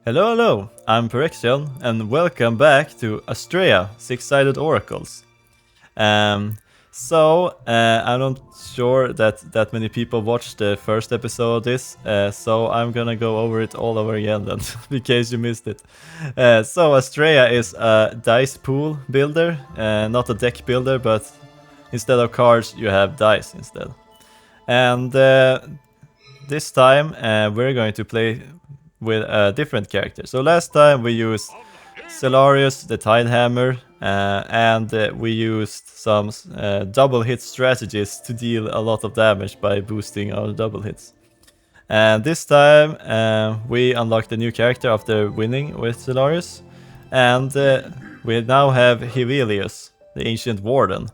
Hello, hello, I'm Purification, and welcome back to Astrea, Six-Sided Oracles. Um, I'm not sure that many people watched the first episode of this, so I'm gonna go over it all over again then, in case you missed it. Astrea is a dice pool builder, not a deck builder, but instead of cards, you have dice instead. And this time, we're going to play with a different character. So last time we used Celarius, the Tidehammer, and we used some double hit strategies to deal a lot of damage by boosting our double hits. And this time we unlocked a new character after winning with Celarius, and we now have Hevelius, the Ancient Warden.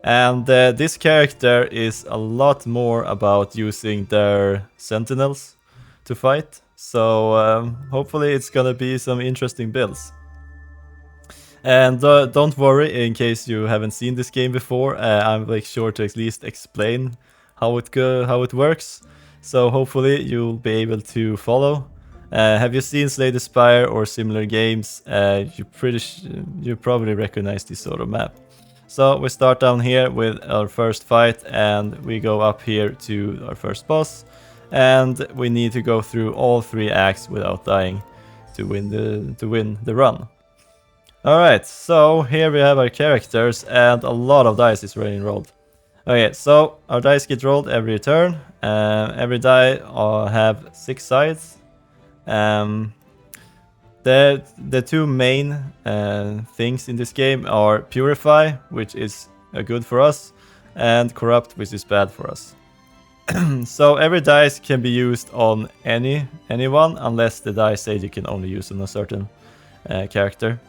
And this character is a lot more about using their sentinels to fight. So hopefully it's gonna be some interesting builds. And don't worry, in case you haven't seen this game before, I'm sure to at least explain how it works. So hopefully you'll be able to follow. Have you seen Slay the Spire or similar games? You probably recognize this sort of map. So we start down here with our first fight, and we go up here to our first boss, and we need to go through all 3 acts without dying to win the run. Alright, so here we have our characters, and a lot of dice is already rolled. Okay, so our dice get rolled every turn. Every die have 6 sides. The 2 main things in this game are Purify, which is good for us, and Corrupt, which is bad for us. So every dice can be used on anyone, unless the dice say you can only use on a certain character.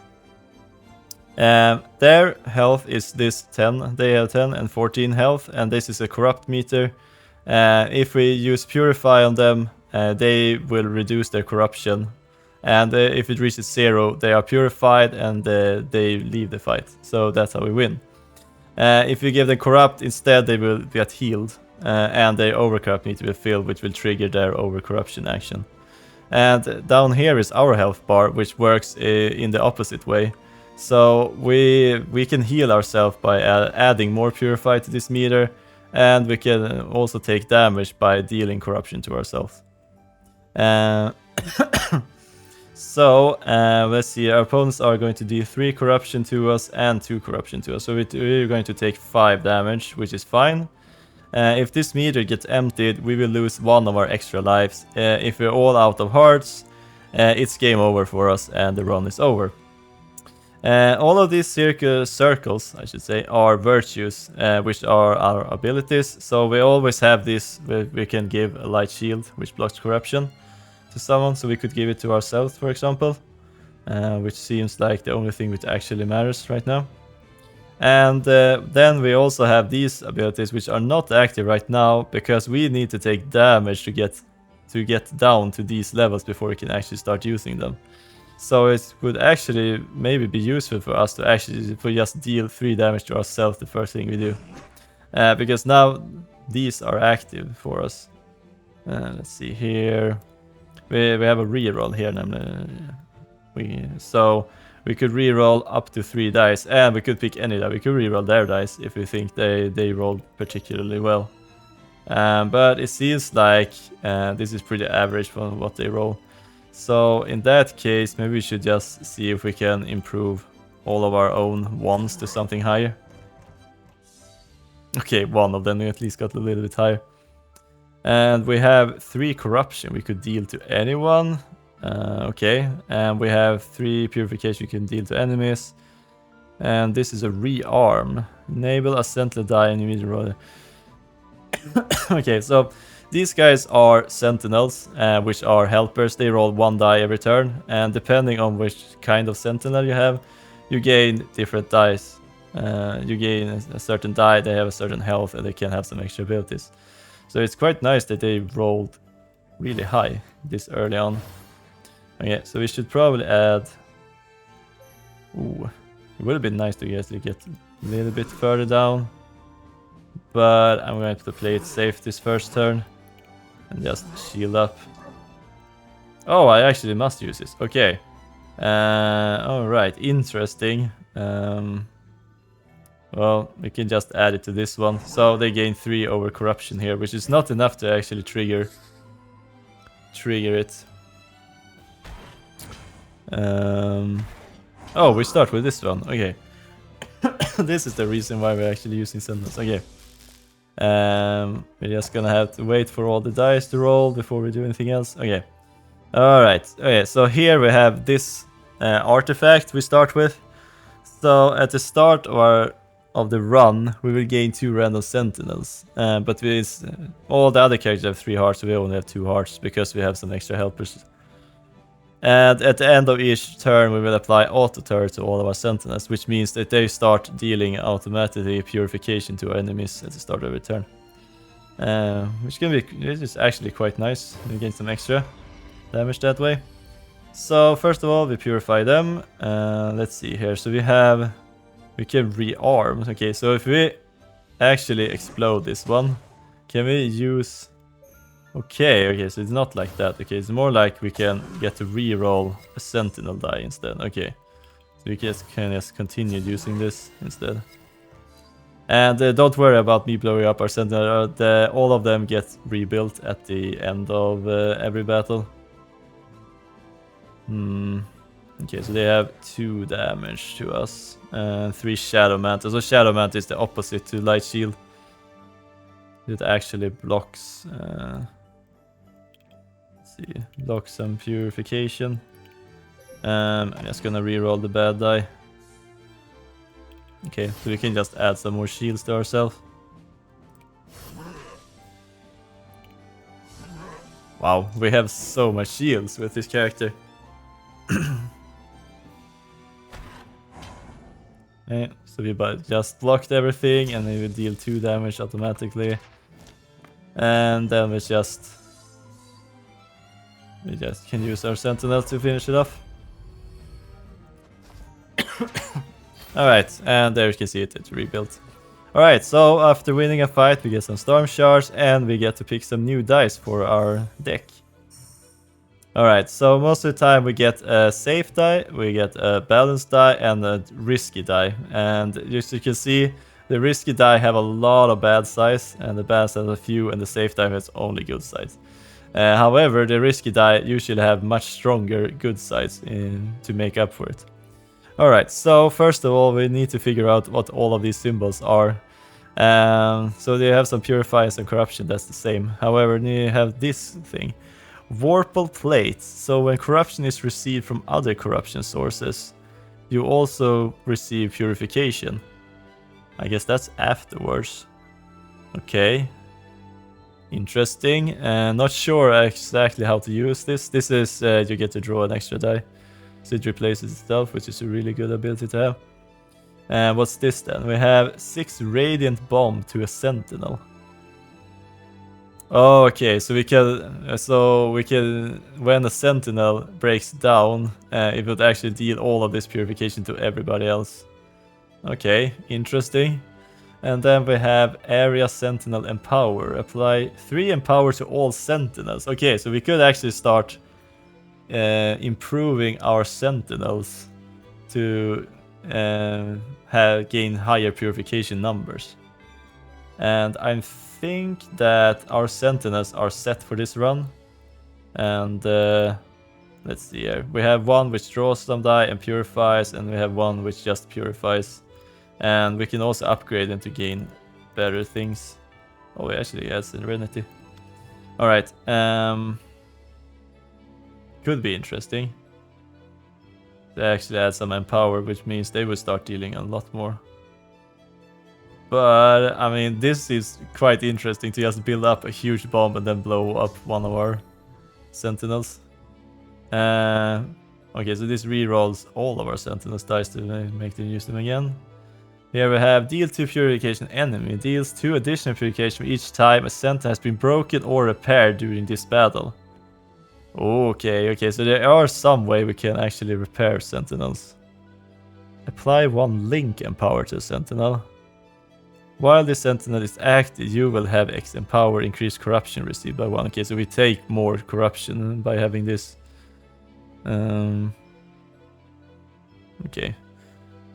Their health is this 10, they have 10 and 14 health, and this is a Corrupt meter. If we use Purify on them, they will reduce their corruption. And if it reaches 0, they are purified and they leave the fight. So that's how we win. If you give them corrupt instead, they will get healed. And their overcorrupt need to be filled, which will trigger their overcorruption action. And down here is our health bar, which works in the opposite way. So we can heal ourselves by adding more purify to this meter. And we can also take damage by dealing corruption to ourselves. So, let's see, our opponents are going to deal 3 corruption to us and 2 corruption to us. So we're going to take 5 damage, which is fine. If this meter gets emptied, we will lose 1 of our extra lives. If we're all out of hearts, it's game over for us and the run is over. All of these circles, I should say, are virtues, which are our abilities. So we always have this, we can give a light shield, which blocks corruption to someone, so we could give it to ourselves, for example, which seems like the only thing which actually matters right now. And then we also have these abilities which are not active right now, because we need to take damage to get down to these levels before we can actually start using them. So it would actually maybe be useful for us to actually just deal 3 damage to ourselves the first thing we do, because now these are active for us. Let's see here. We have a reroll here, so we could reroll up to 3 dice, and we could pick any die. We could reroll their dice if we think they rolled particularly well. But it seems like this is pretty average for what they roll. So in that case, maybe we should just see if we can improve all of our own ones to something higher. Okay, 1 of them at least got a little bit higher. And we have 3 corruption we could deal to anyone. Okay, and we have 3 purification we can deal to enemies. And this is a rearm. Enable a sentinel die and immediate roll. Okay, so these guys are sentinels, which are helpers. They roll 1 die every turn, and depending on which kind of sentinel you have, you gain different dice. You gain a certain die, they have a certain health, and they can have some extra abilities. So it's quite nice that they rolled really high this early on. Okay, so we should probably add... Ooh, it would have been nice to get a little bit further down. But I'm going to play it safe this first turn and just shield up. Oh, I actually must use this. Okay. Alright, interesting. Well, we can just add it to this one. So they gain 3 over corruption here, which is not enough to actually trigger it. Oh, we start with this one. Okay. This is the reason why we're actually using sentinels. Okay. We're just gonna have to wait for all the dice to roll before we do anything else. Okay. Alright. Okay, so here we have this artifact we start with. So at the start of the run, we will gain 2 random sentinels. But with all the other characters have 3 hearts, so we only have 2 hearts because we have some extra helpers. And at the end of each turn, we will apply auto turret to all of our sentinels, which means that they start dealing automatically purification to our enemies at the start of every turn. Which is actually quite nice. We gain some extra damage that way. So first of all, we purify them. Let's see here. So we can rearm. Okay, so if we actually explode this one, can we use... Okay, so it's not like that. Okay, it's more like we can get to re-roll a sentinel die instead. Okay, so we can just continue using this instead. And don't worry about me blowing up our sentinel. All of them get rebuilt at the end of every battle. Okay, so they have 2 damage to us and 3 shadow mantle. So shadow mantle is the opposite to light shield. It actually blocks... Lock some purification. I'm just gonna reroll the bad die. Okay, so we can just add some more shields to ourselves. Wow, we have so much shields with this character. Okay, so we just blocked everything and they will deal 2 damage automatically. And then we just can use our sentinels to finish it off. Alright, and there you can see it's rebuilt. Alright, so after winning a fight, we get some storm shards and we get to pick some new dice for our deck. Alright, so most of the time we get a safe die, we get a balanced die and a risky die. And as you can see, the risky die have a lot of bad sides and the balanced has a few and the safe die has only good sides. However, the risky die usually have much stronger good sides to make up for it. Alright, so first of all, we need to figure out what all of these symbols are. So they have some purify and some corruption, that's the same. However, you have this thing. Vorpal plates. So when corruption is received from other corruption sources, you also receive purification. I guess that's afterwards. Okay. Interesting. Not sure exactly how to use this. This is you get to draw an extra die. So it replaces itself, which is a really good ability to have. And what's this then? We have 6 radiant bomb to a sentinel. Oh, okay, so we can when a sentinel breaks down, it would actually deal all of this purification to everybody else. Okay, interesting. And then we have area sentinel empower. Apply 3 empower to all sentinels. Okay, so we could actually start improving our sentinels to gain higher purification numbers. And I think that our sentinels are set for this run. And let's see here. We have one which draws some die and purifies, and we have one which just purifies. And we can also upgrade them to gain better things. Oh, it actually has Serenity. Alright, could be interesting. They actually add some empower, which means they will start dealing a lot more. But, I mean, this is quite interesting to just build up a huge bomb and then blow up one of our sentinels. Okay, so this rerolls all of our sentinels dice to make them use them again. Here we have deal 2 purification enemy. Deals 2 additional purification each time a sentinel has been broken or repaired during this battle. Okay, so there are some way we can actually repair sentinels. Apply 1 link empower to a sentinel. While the sentinel is active, you will have X empower increased corruption received by 1. Okay, so we take more corruption by having this. Okay.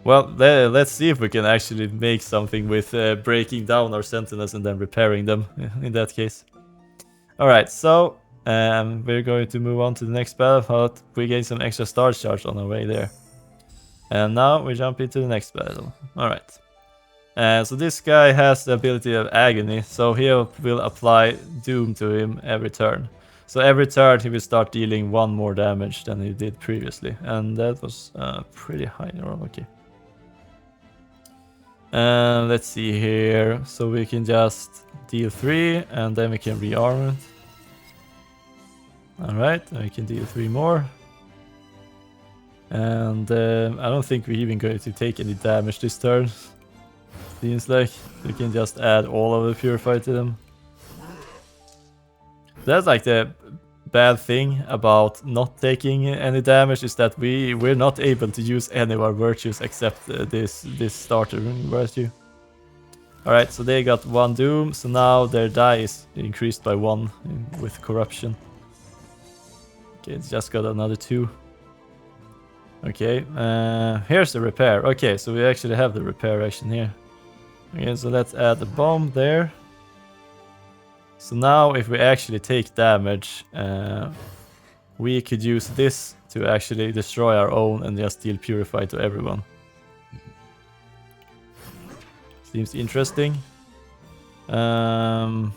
Well, let's see if we can actually make something with breaking down our sentinels and then repairing them in that case. Alright, so we're going to move on to the next battle, but we gain some extra star charge on our way there. And now we jump into the next battle. Alright. So this guy has the ability of agony, so he will apply doom to him every turn. So every turn he will start dealing 1 more damage than he did previously, and that was pretty high roll. Okay. Let's see here. So we can just deal 3 and then we can rearm it. Alright, then we can deal 3 more. And I don't think we're even going to take any damage this turn. Seems like we can just add all of the purify to them. That's like the bad thing about not taking any damage, is that we're not able to use any of our virtues except this starter virtue. Alright, so they got 1 doom, so now their die is increased by 1 with corruption. Okay, it's just got another 2. Okay, here's the repair. Okay, so we actually have the repair action here. Okay, so let's add the bomb there. So now if we actually take damage, we could use this to actually destroy our own and just deal purify to everyone. Seems interesting. Well,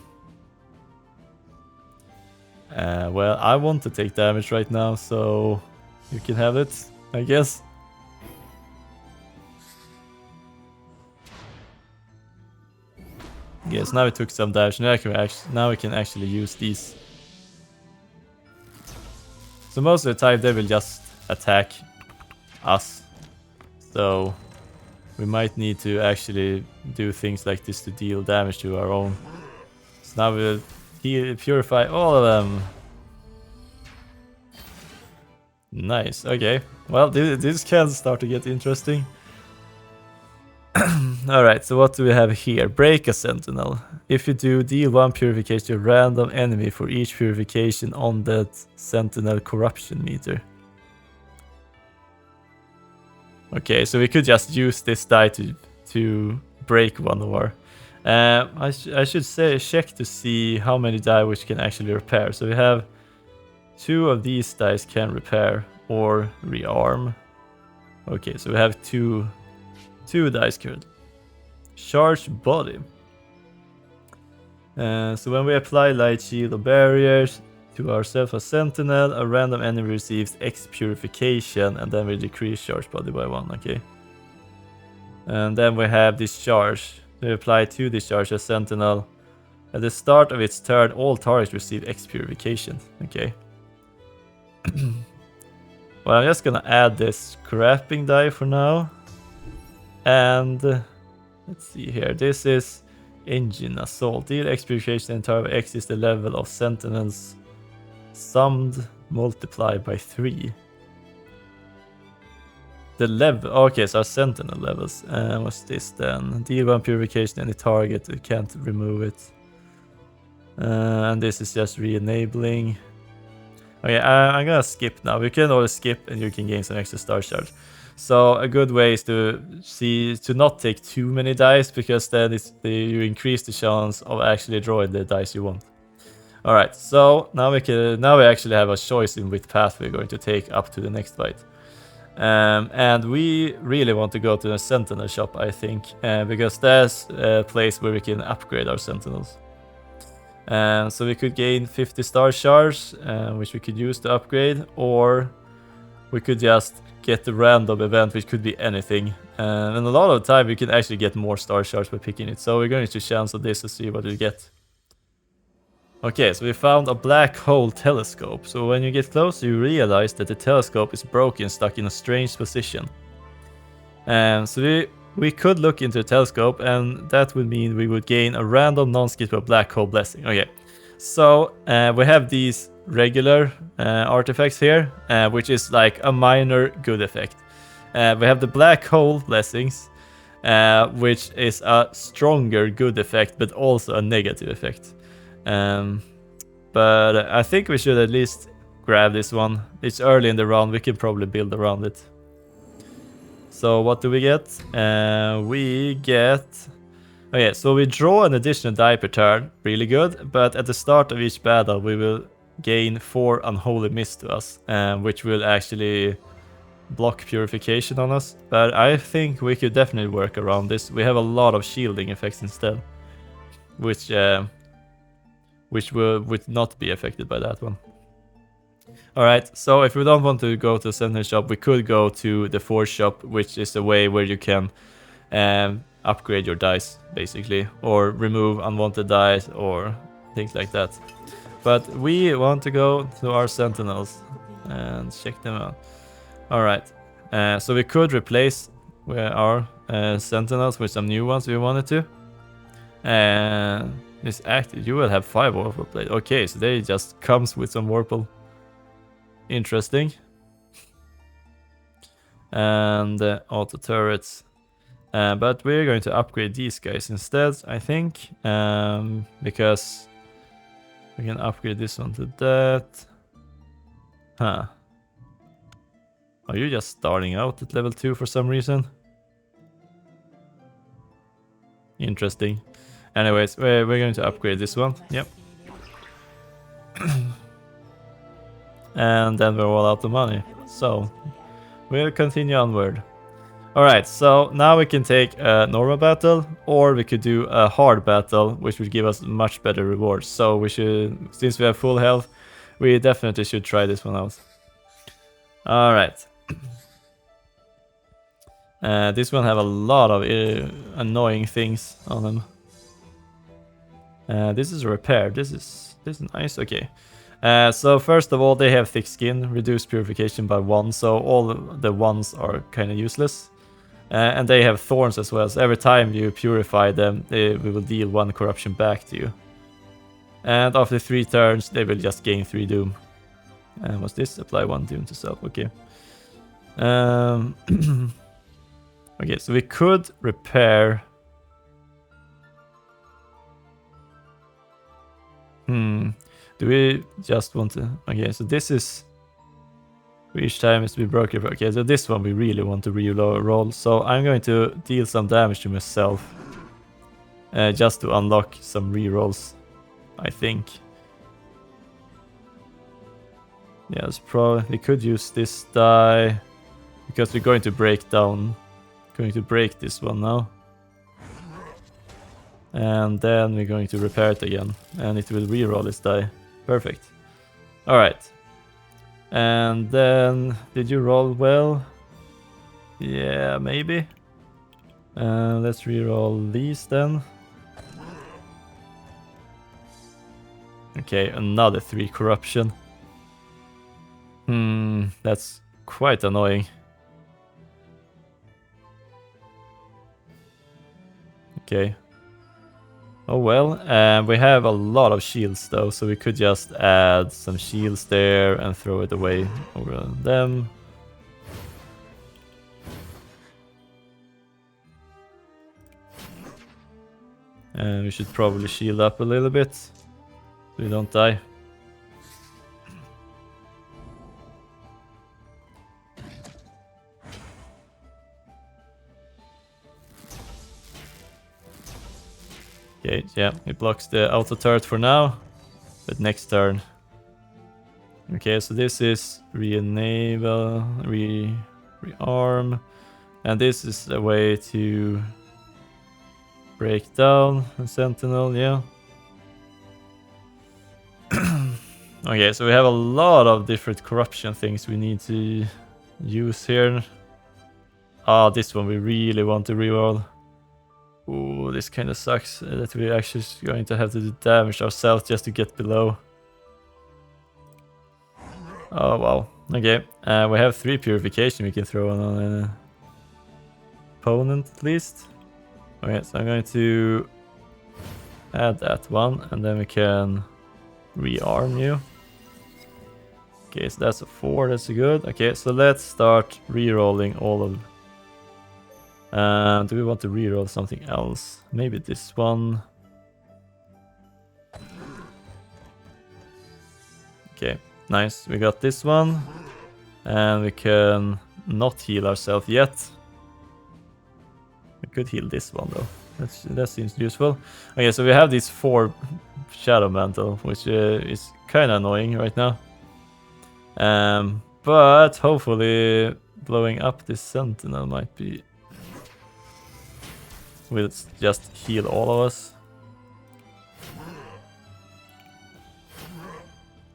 I want to take damage right now, so you can have it, I guess. Yes, now we took some damage. Now we can actually use these. So most of the time they will just attack us. So we might need to actually do things like this to deal damage to our own. So now we'll purify all of them. Nice, okay. Well, this can start to get interesting. Alright, so what do we have here? Break a sentinel. If you do, deal 1 purification to a random enemy for each purification on that sentinel corruption meter. Okay, so we could just use this die to break one of our... I should say check to see how many die which can actually repair. So we have 2 of these dice can repair or rearm. Okay, so we have 2 dice currently. Charge body. So when we apply light shield or barriers to ourselves as sentinel, a random enemy receives X purification, and then we decrease charge body by 1. Okay. And then we have discharge. We apply 2 discharge as sentinel. At the start of its turn, all targets receive X purification. Okay. Well, I'm just gonna add this scrapping die for now. And let's see here. This is engine assault. Deal X purification and target X is the level of sentinels summed multiplied by 3. The level. Okay, so our sentinel levels. What's this then? Deal 1 purification any target. You can't remove it. And this is just re-enabling. Okay, I'm gonna skip now. We can always skip and you can gain some extra star charge. So a good way is to not take too many dice, because then you increase the chance of actually drawing the dice you want. All right, so now we actually have a choice in which path we're going to take up to the next fight. And we really want to go to the sentinel shop, I think, because there's a place where we can upgrade our sentinels. So we could gain 50 star charge, which we could use to upgrade, or we could just get the random event, which could be anything. And a lot of the time we can actually get more star charge by picking it. So we're going to chance on this to see what we get. Okay, so we found a black hole telescope. So when you get closer, you realize that the telescope is broken, stuck in a strange position. So we could look into the telescope, and that would mean we would gain a random non-skippable black hole blessing. Okay, so we have these regular artifacts here, which is like a minor good effect. We have the black hole blessings, which is a stronger good effect, but also a negative effect. But I think we should at least grab this one. It's early in the round, we can probably build around it. So what do we get? We get... Okay, so we draw an additional die per turn, really good, but at the start of each battle we will gain 4 unholy mist to us, which will actually block purification on us, but I think we could definitely work around this. We have a lot of shielding effects instead, which would not be affected by that one. Alright, so if we don't want to go to the sentinel shop, we could go to the forge shop, which is a way where you can upgrade your dice, basically, or remove unwanted dice or things like that. But we want to go to our sentinels and check them out. Alright, so we could replace our sentinels with some new ones if we wanted to. This active, you will have 5 Warple Blade. Okay, so they just comes with some Warple. Interesting. And auto turrets. But we're going to upgrade these guys instead, I think. Because we can upgrade this one to that. Huh. Are you just starting out at level 2 for some reason? Interesting. Anyways, we're going to upgrade this one. Yep. And then we're all out of money. So, we'll continue onward. Alright, so now we can take a normal battle, or we could do a hard battle, which would give us much better rewards. So we should, since we have full health, we definitely should try this one out. Alright. This one have a lot of annoying things on them. This is a repair. This is nice. Okay. So first of all, they have thick skin, reduced purification by 1, so all the ones are kind of useless. And they have thorns as well, so every time you purify them, we will deal 1 corruption back to you. And after 3 turns, they will just gain 3 doom. And what's this? Apply 1 doom to self. Okay. Okay, so we could repair. Do we just want to... Okay, so this is... Each time is to be broken. Okay, so this one we really want to re-roll. So I'm going to deal some damage to myself. Just to unlock some re-rolls, I think. Yes, probably we could use this die. Because we're going to break down. Going to break this one now. And then we're going to repair it again. And it will re-roll this die. Perfect. Alright. And then, did you roll well? Yeah, maybe. Let's re-roll these then. Okay, another 3 corruption. That's quite annoying. Okay. Oh well, we have a lot of shields though, so we could just add some shields there and throw it away over them. And we should probably shield up a little bit, so we don't die. Okay, yeah, it blocks the auto turret for now, but next turn. Okay, so this is re-enable, re-arm, and this is a way to break down a sentinel, yeah. Okay, so we have a lot of different corruption things we need to use here. Ah, this one we really want to reroll. Ooh, this kind of sucks that we're actually going to have to do damage ourselves just to get below. Oh wow. Okay, we have 3 purification we can throw on an opponent at least. Okay, so I'm going to add that one and then we can rearm you. Okay, so that's a 4, that's good. Okay, so let's start re-rolling all of... do we want to reroll something else? Maybe this one. Okay, Nice, we got this one. And we can not heal ourselves yet. We could heal this one though. That seems useful. Okay, so we have these 4 Shadow Mantle, which is kind of annoying right now. But hopefully blowing up this Sentinel might be... will just heal all of us.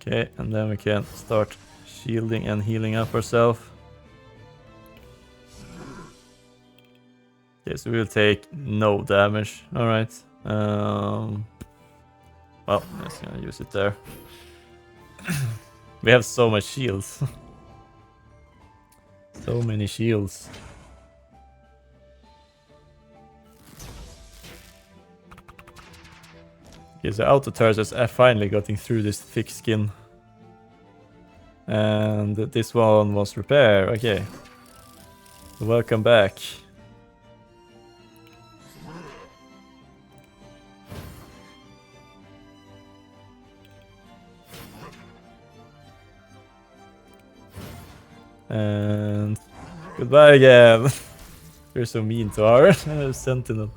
Okay, and then we can start shielding and healing up ourselves. Okay, so we'll take no damage. Alright. Well, I'm just gonna use it there. We have so much shields. So many shields. Okay, so auto turrets is finally getting through this thick skin. And this one was repair. Okay. Welcome back. And goodbye again. You're so mean to our sentinel.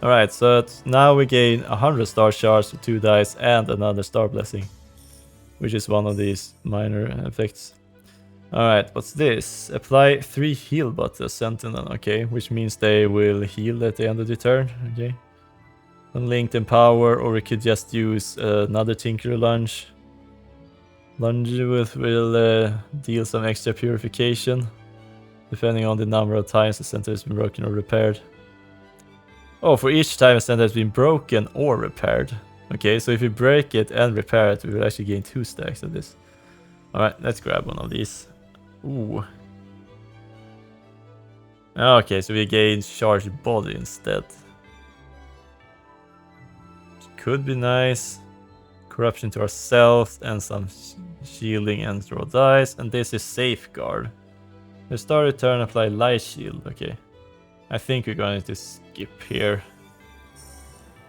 Alright, so now we gain 100 star shards, 2 dice, and another star blessing. Which is one of these minor effects. Alright, what's this? Apply 3 heal bottles, sentinel, okay. Which means they will heal at the end of the turn, okay. Unlinked Empower, or we could just use another Tinker Lunge. Lunge will deal some extra purification, depending on the number of times the center has been broken or repaired. Oh, for each time a center has been broken or repaired. Okay, so if we break it and repair it, we will actually gain 2 stacks of this. Alright, let's grab one of these. Ooh. Okay, so we gain charged body instead. Could be nice. Corruption to ourselves and some shielding and throw dice. And this is safeguard. The start return, apply light shield. Okay. I think we're going to skip here.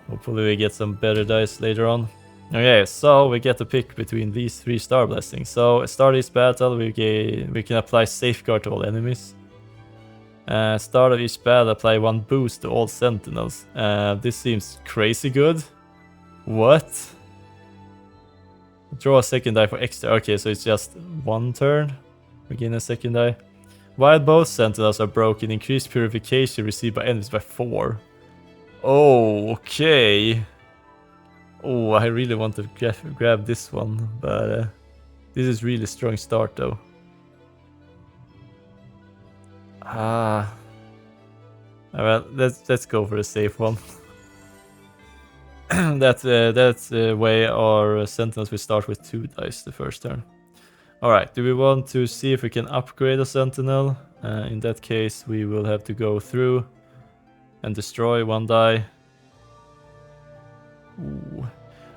Hopefully we get some better dice later on. Okay, so we get to pick between these 3 star blessings. So start this battle, we can apply safeguard to all enemies. Start of each battle, apply 1 boost to all sentinels. This seems crazy good. What? Draw a second die for extra. Okay, so it's just 1 turn. We gain a second die. While both sentinels are broken, increased purification received by enemies by 4. Oh, okay. Oh, I really want to grab this one, but this is really strong start though. Well, let's go for the safe one. That's the way our sentinels will start with 2 dice the first turn. Alright, do we want to see if we can upgrade a sentinel? In that case, we will have to go through and destroy 1 die. Ooh.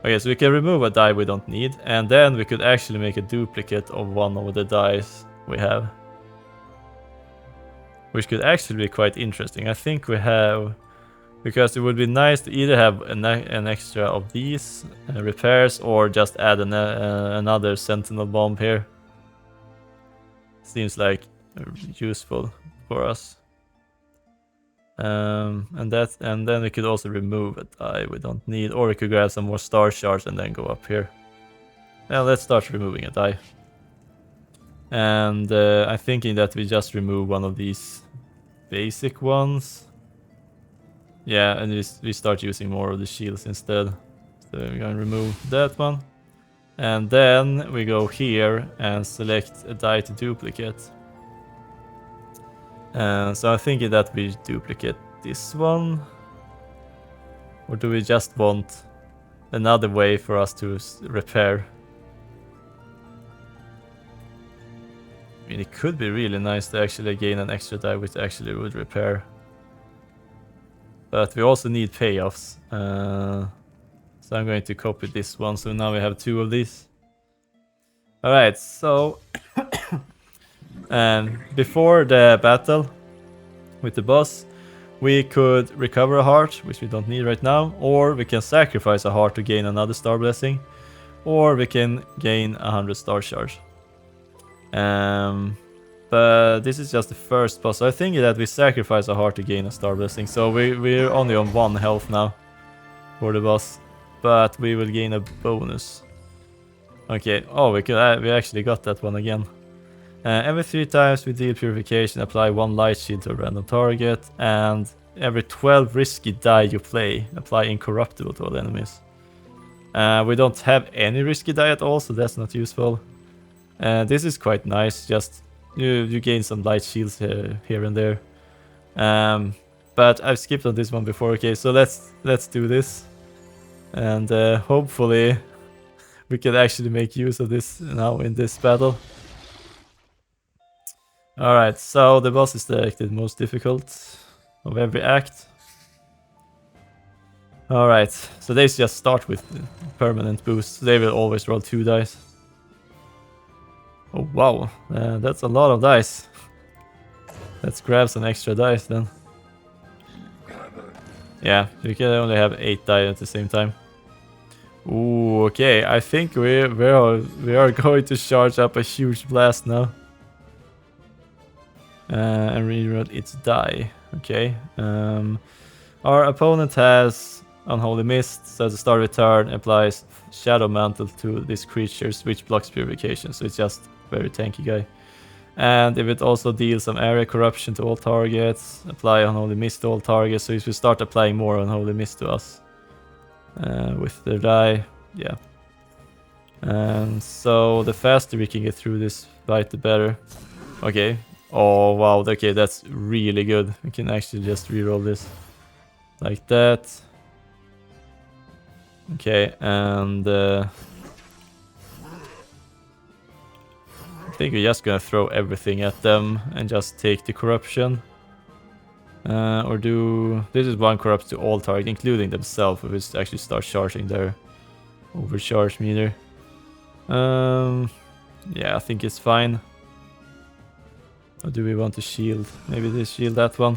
Okay, so we can remove a die we don't need, and then we could actually make a duplicate of one of the dice we have. Which could actually be quite interesting. I think we have... Because it would be nice to either have an extra of these repairs or just add another sentinel bomb here. Seems like useful for us. And then we could also remove a die we don't need, or we could grab some more star shards and then go up here. Now let's start removing a die. And I'm thinking that we just remove one of these basic ones. Yeah, and we start using more of the shields instead. So we're gonna remove that one. And then we go here and select a die to duplicate. So I'm thinking that we duplicate this one. Or do we just want another way for us to repair? I mean, it could be really nice to actually gain an extra die which actually would repair. But we also need payoffs. So I'm going to copy this one. So now we have 2 of these. Alright, so... before the battle with the boss, we could recover a heart, which we don't need right now, or we can sacrifice a heart to gain another star blessing, or we can gain 100 star charge. But this is just the first boss. So I think that we sacrifice a heart to gain a star blessing. So we're only on 1 health now for the boss, but we will gain a bonus. Okay. Oh, we actually got that one again. Every 3 times we deal Purification, apply 1 light shield to a random target, and every 12 risky die you play, apply incorruptible to all enemies. We don't have any risky die at all, so that's not useful. This is quite nice, just you gain some light shields here and there. But I've skipped on this one before. Okay, so let's do this, and hopefully we can actually make use of this now in this battle. Alright, so the boss is selected most difficult of every act. Alright, so they just start with permanent boosts. They will always roll 2 dice. Oh wow, that's a lot of dice. Let's grab some extra dice then. Yeah, you can only have 8 die at the same time. Ooh, okay, I think we are going to charge up a huge blast now. And reroll its die. Okay. Our opponent has Unholy Mist, so at the start of the turn applies Shadow Mantle to this creature, which blocks Purification, so it's just very tanky guy. And if it also deals some area corruption to all targets, apply Unholy Mist to all targets, so if we start applying more Unholy Mist to us with the die, yeah. And so the faster we can get through this fight, the better. Okay. Oh wow, okay, that's really good. We can actually just reroll this like that. Okay, and I think we're just gonna throw everything at them and just take the corruption. Or do... This is 1 corrupt to all targets, including themselves, if it actually starts charging their overcharge meter. Yeah, I think it's fine. Or do we want to shield? Maybe they shield that one.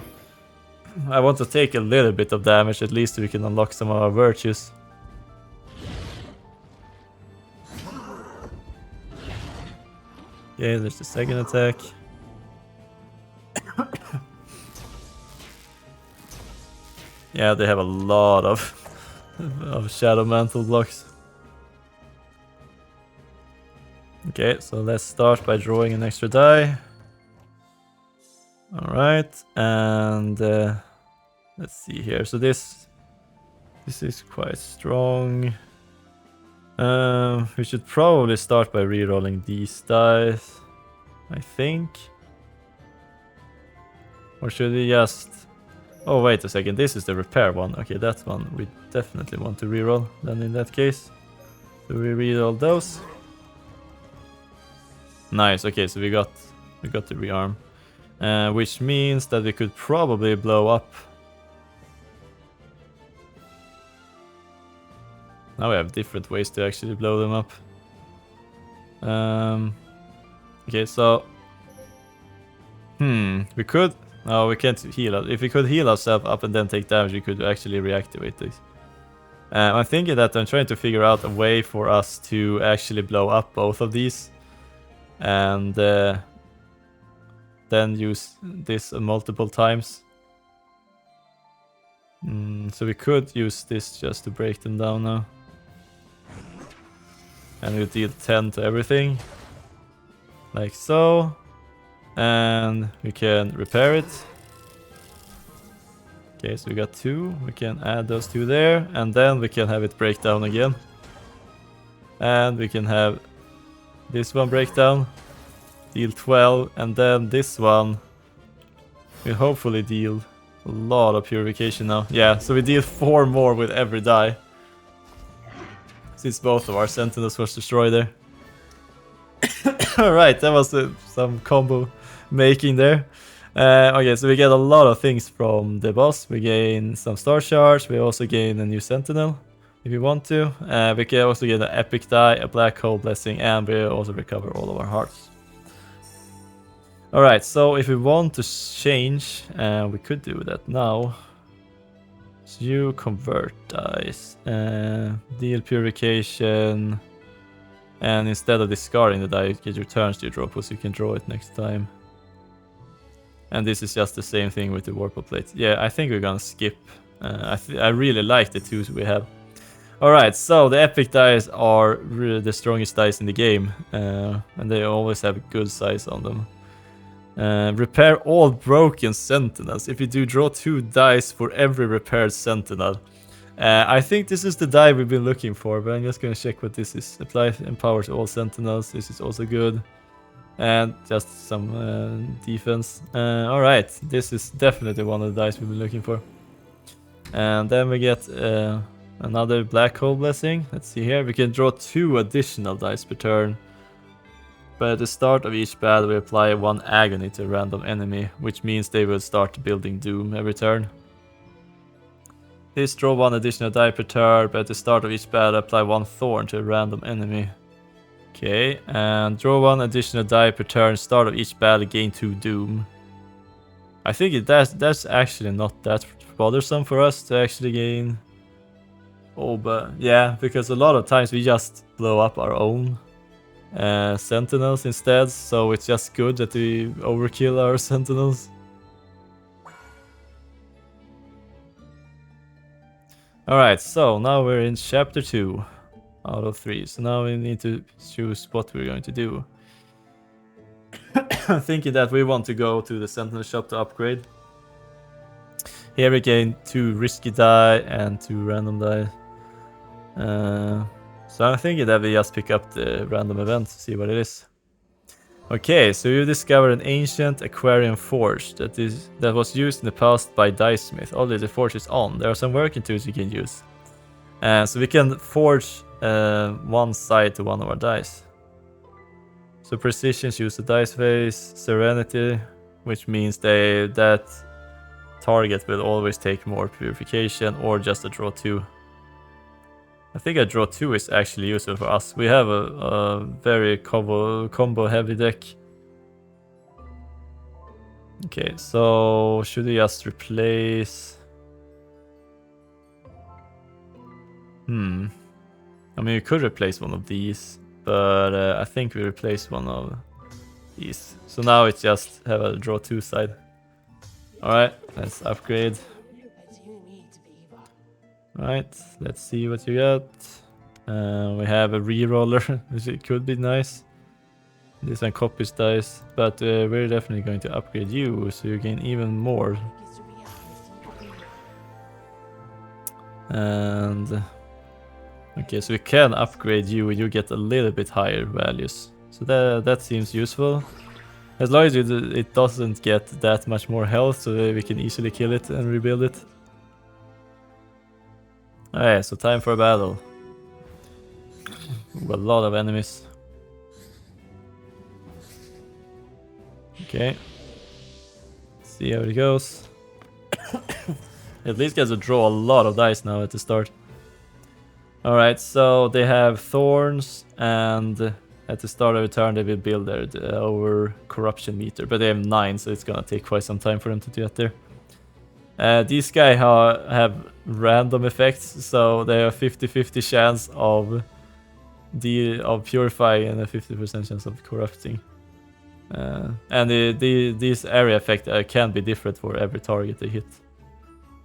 I want to take a little bit of damage, at least we can unlock some of our virtues. Okay, there's the second attack. Yeah, they have a lot of Shadow Mantle blocks. Okay, so let's start by drawing an extra die. Alright, and let's see here. So this is quite strong. We should probably start by re-rolling these dice, I think. Or should we just... Oh, wait a second, this is the repair one. Okay, that one we definitely want to re-roll then in that case. So we re-roll those. Nice, okay, so we got the rearm. Which means that we could probably blow up. Now we have different ways to actually blow them up. Okay, so... we could... No, we can't heal us. If we could heal ourselves up and then take damage, we could actually reactivate this. I'm thinking that I'm trying to figure out a way for us to actually blow up both of these. And then use this multiple times. So we could use this just to break them down now. And we'll deal 10 to everything. Like so. And we can repair it. Okay, so we got 2. We can add those 2 there. And then we can have it break down again. And we can have this one break down. Deal 12. And then this one will hopefully deal a lot of purification now. Yeah, so we deal 4 more with every die. Since both of our sentinels was destroyed there. Alright, that was some combo making there. Okay, so we get a lot of things from the boss. We gain some star charge. We also gain a new sentinel if you want to. We can also get an epic die, a black hole blessing, and we also recover all of our hearts. Alright, so if we want to change, we could do that now. So you convert dice, deal purification, and instead of discarding the die, you get your turns to your draw pool, so you can draw it next time. And this is just the same thing with the warp plate. Yeah, I think we're gonna skip. I really like the twos we have. Alright, so the epic dice are really the strongest dice in the game, and they always have good size on them. Repair all broken sentinels. If you do, draw 2 dice for every repaired sentinel. I think this is the die we've been looking for, but I'm just gonna check what this is. Apply empowers all sentinels. This is also good. And just some defense. Alright, this is definitely one of the dice we've been looking for. And then we get another black hole blessing. Let's see here. We can draw 2 additional dice per turn. But at the start of each battle, we apply 1 agony to a random enemy, which means they will start building doom every turn. Please draw 1 additional die per turn, but at the start of each battle, apply 1 thorn to a random enemy. Okay, and draw 1 additional die per turn, start of each battle, gain 2 doom. I think that's actually not that bothersome for us to actually gain. Oh, but yeah, because a lot of times we just blow up our own sentinels instead, so it's just good that we overkill our sentinels. Alright, so now we're in chapter 2 out of 3, so now we need to choose what we're going to do. I'm thinking that we want to go to the sentinel shop to upgrade. Here we gain 2 risky die and 2 random die. So I'm thinking that we just pick up the random event to see what it is. Okay, so you discovered an ancient aquarium forge that was used in the past by Dicesmith. Although the forge is on, there are some working tools you can use. So we can forge one side to one of our dice. So precisions use the dice face, serenity, which means that target will always take more purification or just a draw 2. I think a draw 2 is actually useful for us. We have a very combo heavy deck. Okay, so should we just replace... I mean, we could replace one of these, but I think we replace one of these. So now it's just have a draw 2 side. Alright, let's upgrade. Right, let's see what you got. We have a reroller, which it could be nice. This one copies dice, but we're definitely going to upgrade you, so you gain even more. And okay, so we can upgrade you, you get a little bit higher values. So that seems useful. As long as it doesn't get that much more health, so we can easily kill it and rebuild it. Alright, so time for a battle. Ooh, a lot of enemies. Okay. Let's see how it goes. At least gets to draw a lot of dice now at the start. Alright, so they have thorns, and at the start of a turn they will build their over corruption meter. But they have 9, so it's gonna take quite some time for them to get there. These guys have random effects, so they have 50-50 chance of purifying and a 50% chance of corrupting. And these area effects can be different for every target they hit.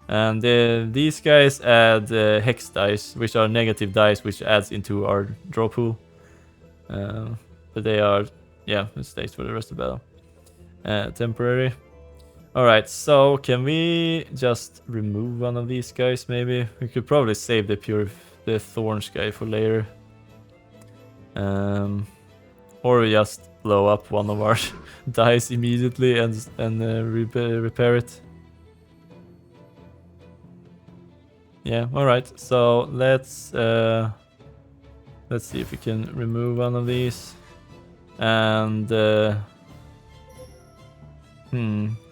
And these guys add hex dice, which are negative dice, which adds into our draw pool. But they are, yeah, it stays for the rest of the battle. Temporary. Alright, so can we just remove one of these guys maybe? We could probably save the thorns guy for later. Or we just blow up one of our dice immediately and repair it. Yeah, alright, so let's see if we can remove one of these. And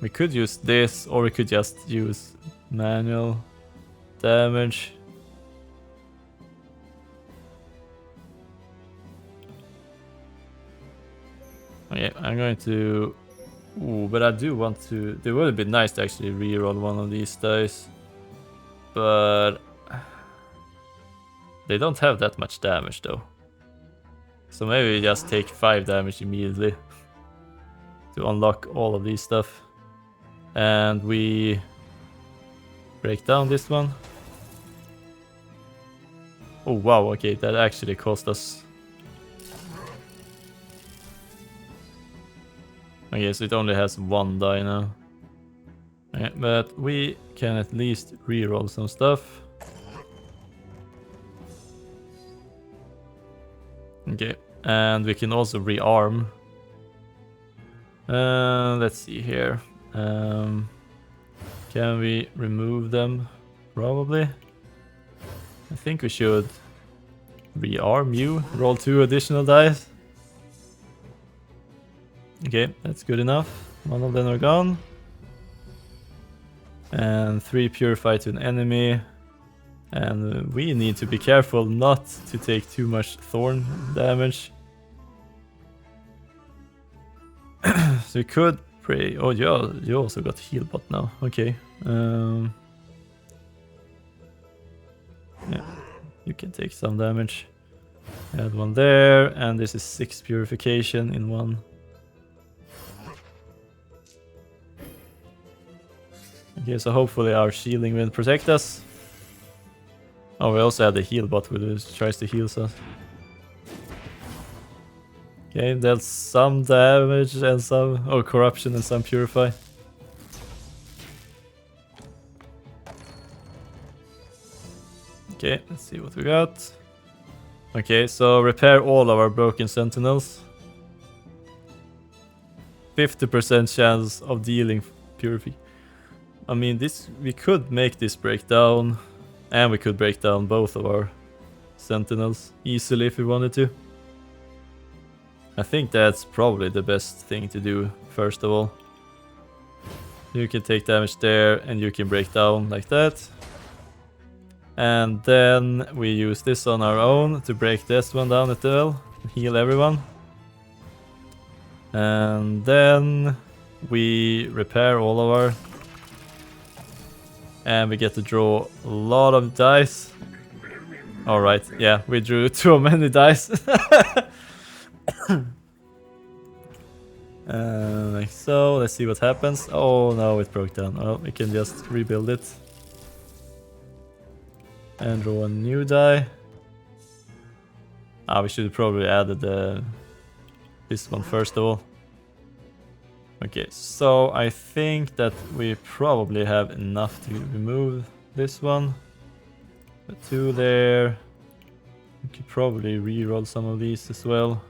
we could use this, or we could just use manual damage. Okay, I'm going to Ooh, but I do want to... It would be nice to actually reroll one of these dice. But... They don't have that much damage though. So maybe we just take 5 damage immediately. To unlock all of these stuff. And we... break down this one. Oh wow, okay, that actually cost us... Okay, so it only has 1 die now. Okay, but we can at least reroll some stuff. Okay, and we can also rearm. Let's see here. Can we remove them? Probably. I think we should rearm you. Roll 2 additional dice. Okay, that's good enough. 1 of them are gone. And 3 purify to an enemy. And we need to be careful not to take too much thorn damage. So we could pray. Oh, you also got heal bot now. Okay. Yeah, you can take some damage. Add 1 there, and this is 6 purification in 1. Okay, so hopefully our shielding will protect us. Oh, we also have the heal bot which tries to heal us. Okay, dealt some damage and some... Oh, corruption and some purify. Okay, let's see what we got. Okay, so repair all of our broken sentinels. 50% chance of dealing purify. I mean, we could make this breakdown, and we could break down both of our sentinels easily if we wanted to. I think that's probably the best thing to do first of all. You can take damage there, and you can break down like that. And then we use this on our own to break this one down as well, heal everyone. And then we repair all of our... And we get to draw a lot of dice. Alright, yeah, we drew too many dice. Like so, let's see what happens. Oh no, it broke down. Well, we can just rebuild it. And draw a new die. We should have probably added this one first of all. Okay, so I think that we probably have enough to remove this one. The 2 there. We could probably reroll some of these as well.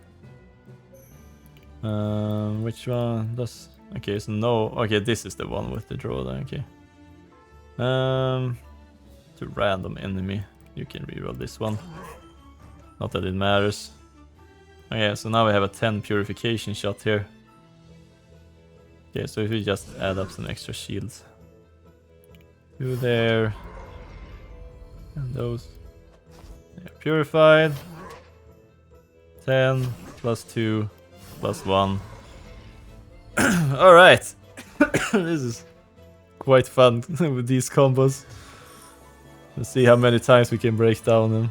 Which one does... Okay, so no... Okay, this is the one with the draw then, okay. To random enemy, you can reroll this one. Not that it matters. Okay, so now we have a 10 purification shot here. Okay, so if we just add up some extra shields. 2 there. And those. They're purified. 10 plus 2 plus 1. Alright. This is quite fun with these combos. Let's see how many times we can break down them.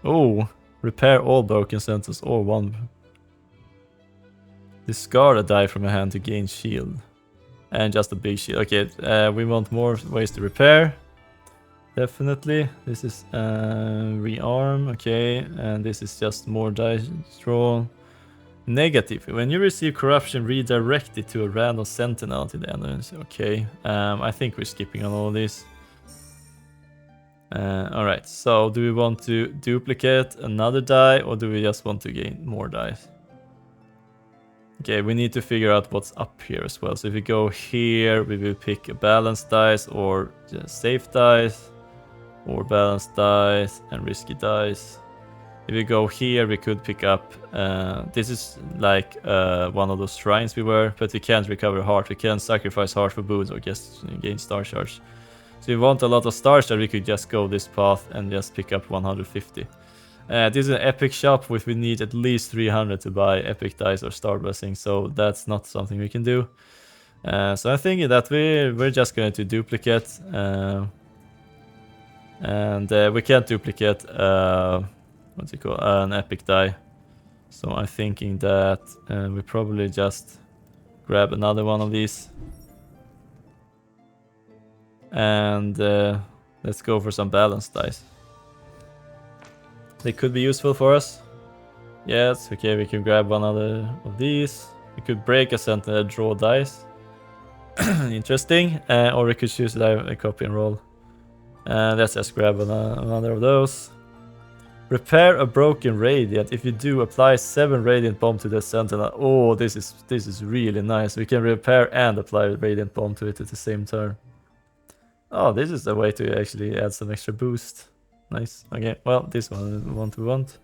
Oh, repair all broken sentinels or 1. Discard a die from a hand to gain shield. And just a big shield. Okay, we want more ways to repair. Definitely. This is rearm. Okay, and this is just more dice drawn. Negative. When you receive corruption, redirect it to a random sentinel to the end. Okay, I think we're skipping on all of these. Alright, so do we want to duplicate another die or do we just want to gain more dice? Okay, we need to figure out what's up here as well. So if we go here, we will pick a balanced dice or just safe dice or balanced dice and risky dice. If we go here, we could pick up, this is like one of those shrines we were, but we can't recover heart. We can sacrifice heart for boots or just gain star charge. So if we want a lot of star charge, we could just go this path and just pick up 150. This is an epic shop which we need at least 300 to buy epic dice or star blessing, so that's not something we can do. So I'm thinking that we're just going to duplicate, and we can't duplicate what's it called, an epic die. So I'm thinking that we probably just grab another one of these, and let's go for some balanced dice. They could be useful for us. Yes, okay, we can grab one other of these. We could break a sentinel and draw dice. Interesting. Or we could choose a copy and roll. Let's just grab another of those. Repair a broken radiant. If you do, apply 7 radiant bomb to the sentinel. Oh, this is really nice. We can repair and apply a radiant bomb to it at the same turn. Oh, this is a way to actually add some extra boost. Nice. Okay, well, this one we want.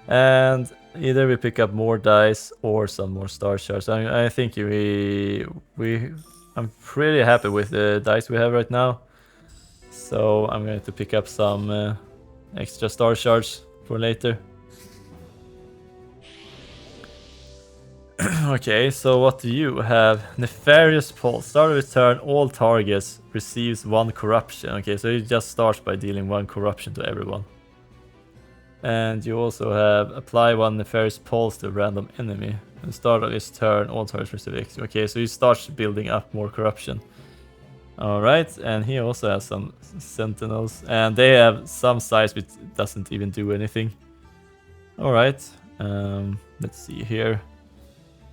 And either we pick up more dice or some more star shards. I think I'm pretty happy with the dice we have right now. So I'm going to pick up some extra star shards for later. Okay, so what do you have? Nefarious Pulse. Start of its turn, all targets receives 1 corruption. Okay, so it just starts by dealing 1 corruption to everyone. And you also have apply 1 Nefarious Pulse to a random enemy. At the start of its turn, all targets receive X. Okay, so he starts building up more corruption. Alright, and he also has some sentinels. And they have some size which doesn't even do anything. Alright, let's see here.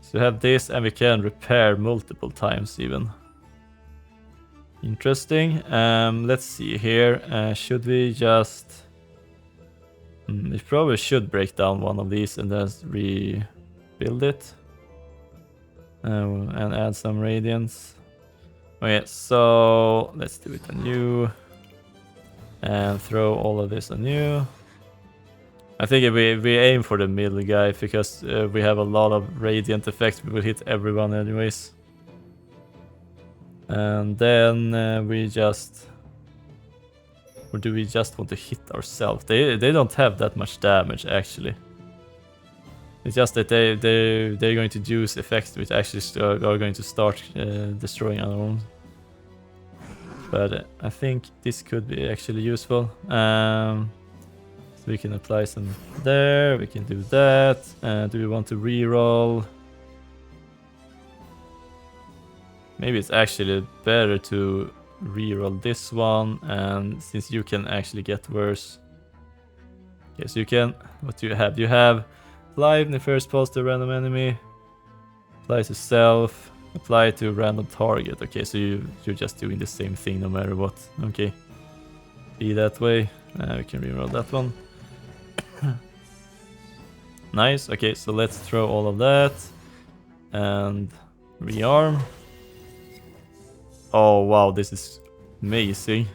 So we have this, and we can repair multiple times even. Interesting. Let's see here. Should we just... we probably should break down one of these and then rebuild it. And add some radiance. Okay, so let's do it anew. And throw all of this anew. I think we aim for the middle guy, because we have a lot of radiant effects. We will hit everyone anyways. And then we just... Or do we just want to hit ourselves? They don't have that much damage actually. It's just that they're going to use effects which actually are going to start destroying our own. But I think this could be actually useful. So we can apply some there, we can do that. Do we want to reroll? Maybe it's actually better to reroll this one, and since you can actually get worse. Okay, so you can, what do you have? You have apply in the first pulse to a random enemy, apply to self, apply to a random target. Okay, so you're just doing the same thing no matter what. Okay, be that way. We can reroll that one. Nice. Okay, so let's throw all of that and rearm. Oh wow, this is amazing.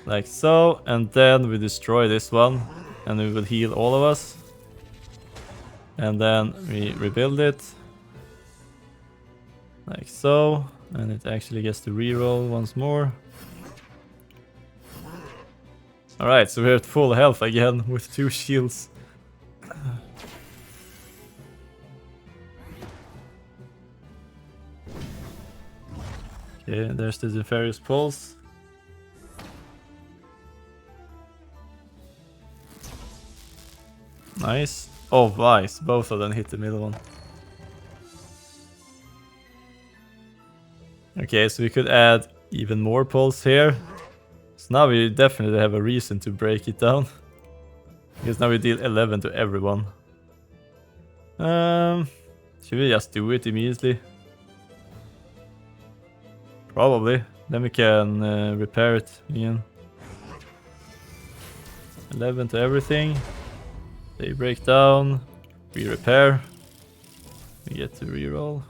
Like so, and then we destroy this one, and we will heal all of us. And then we rebuild it. Like so, and it actually gets to reroll once more. Alright, so we're at full health again with 2 shields. Okay, there's the Nefarious Pulse. Nice. Oh, nice. Both of them hit the middle one. Okay, so we could add even more pulse here. So now we definitely have a reason to break it down. Because now we deal 11 to everyone. Should we just do it immediately? Probably. Then we can repair it again. 11 to everything. They break down. We repair. We get to reroll.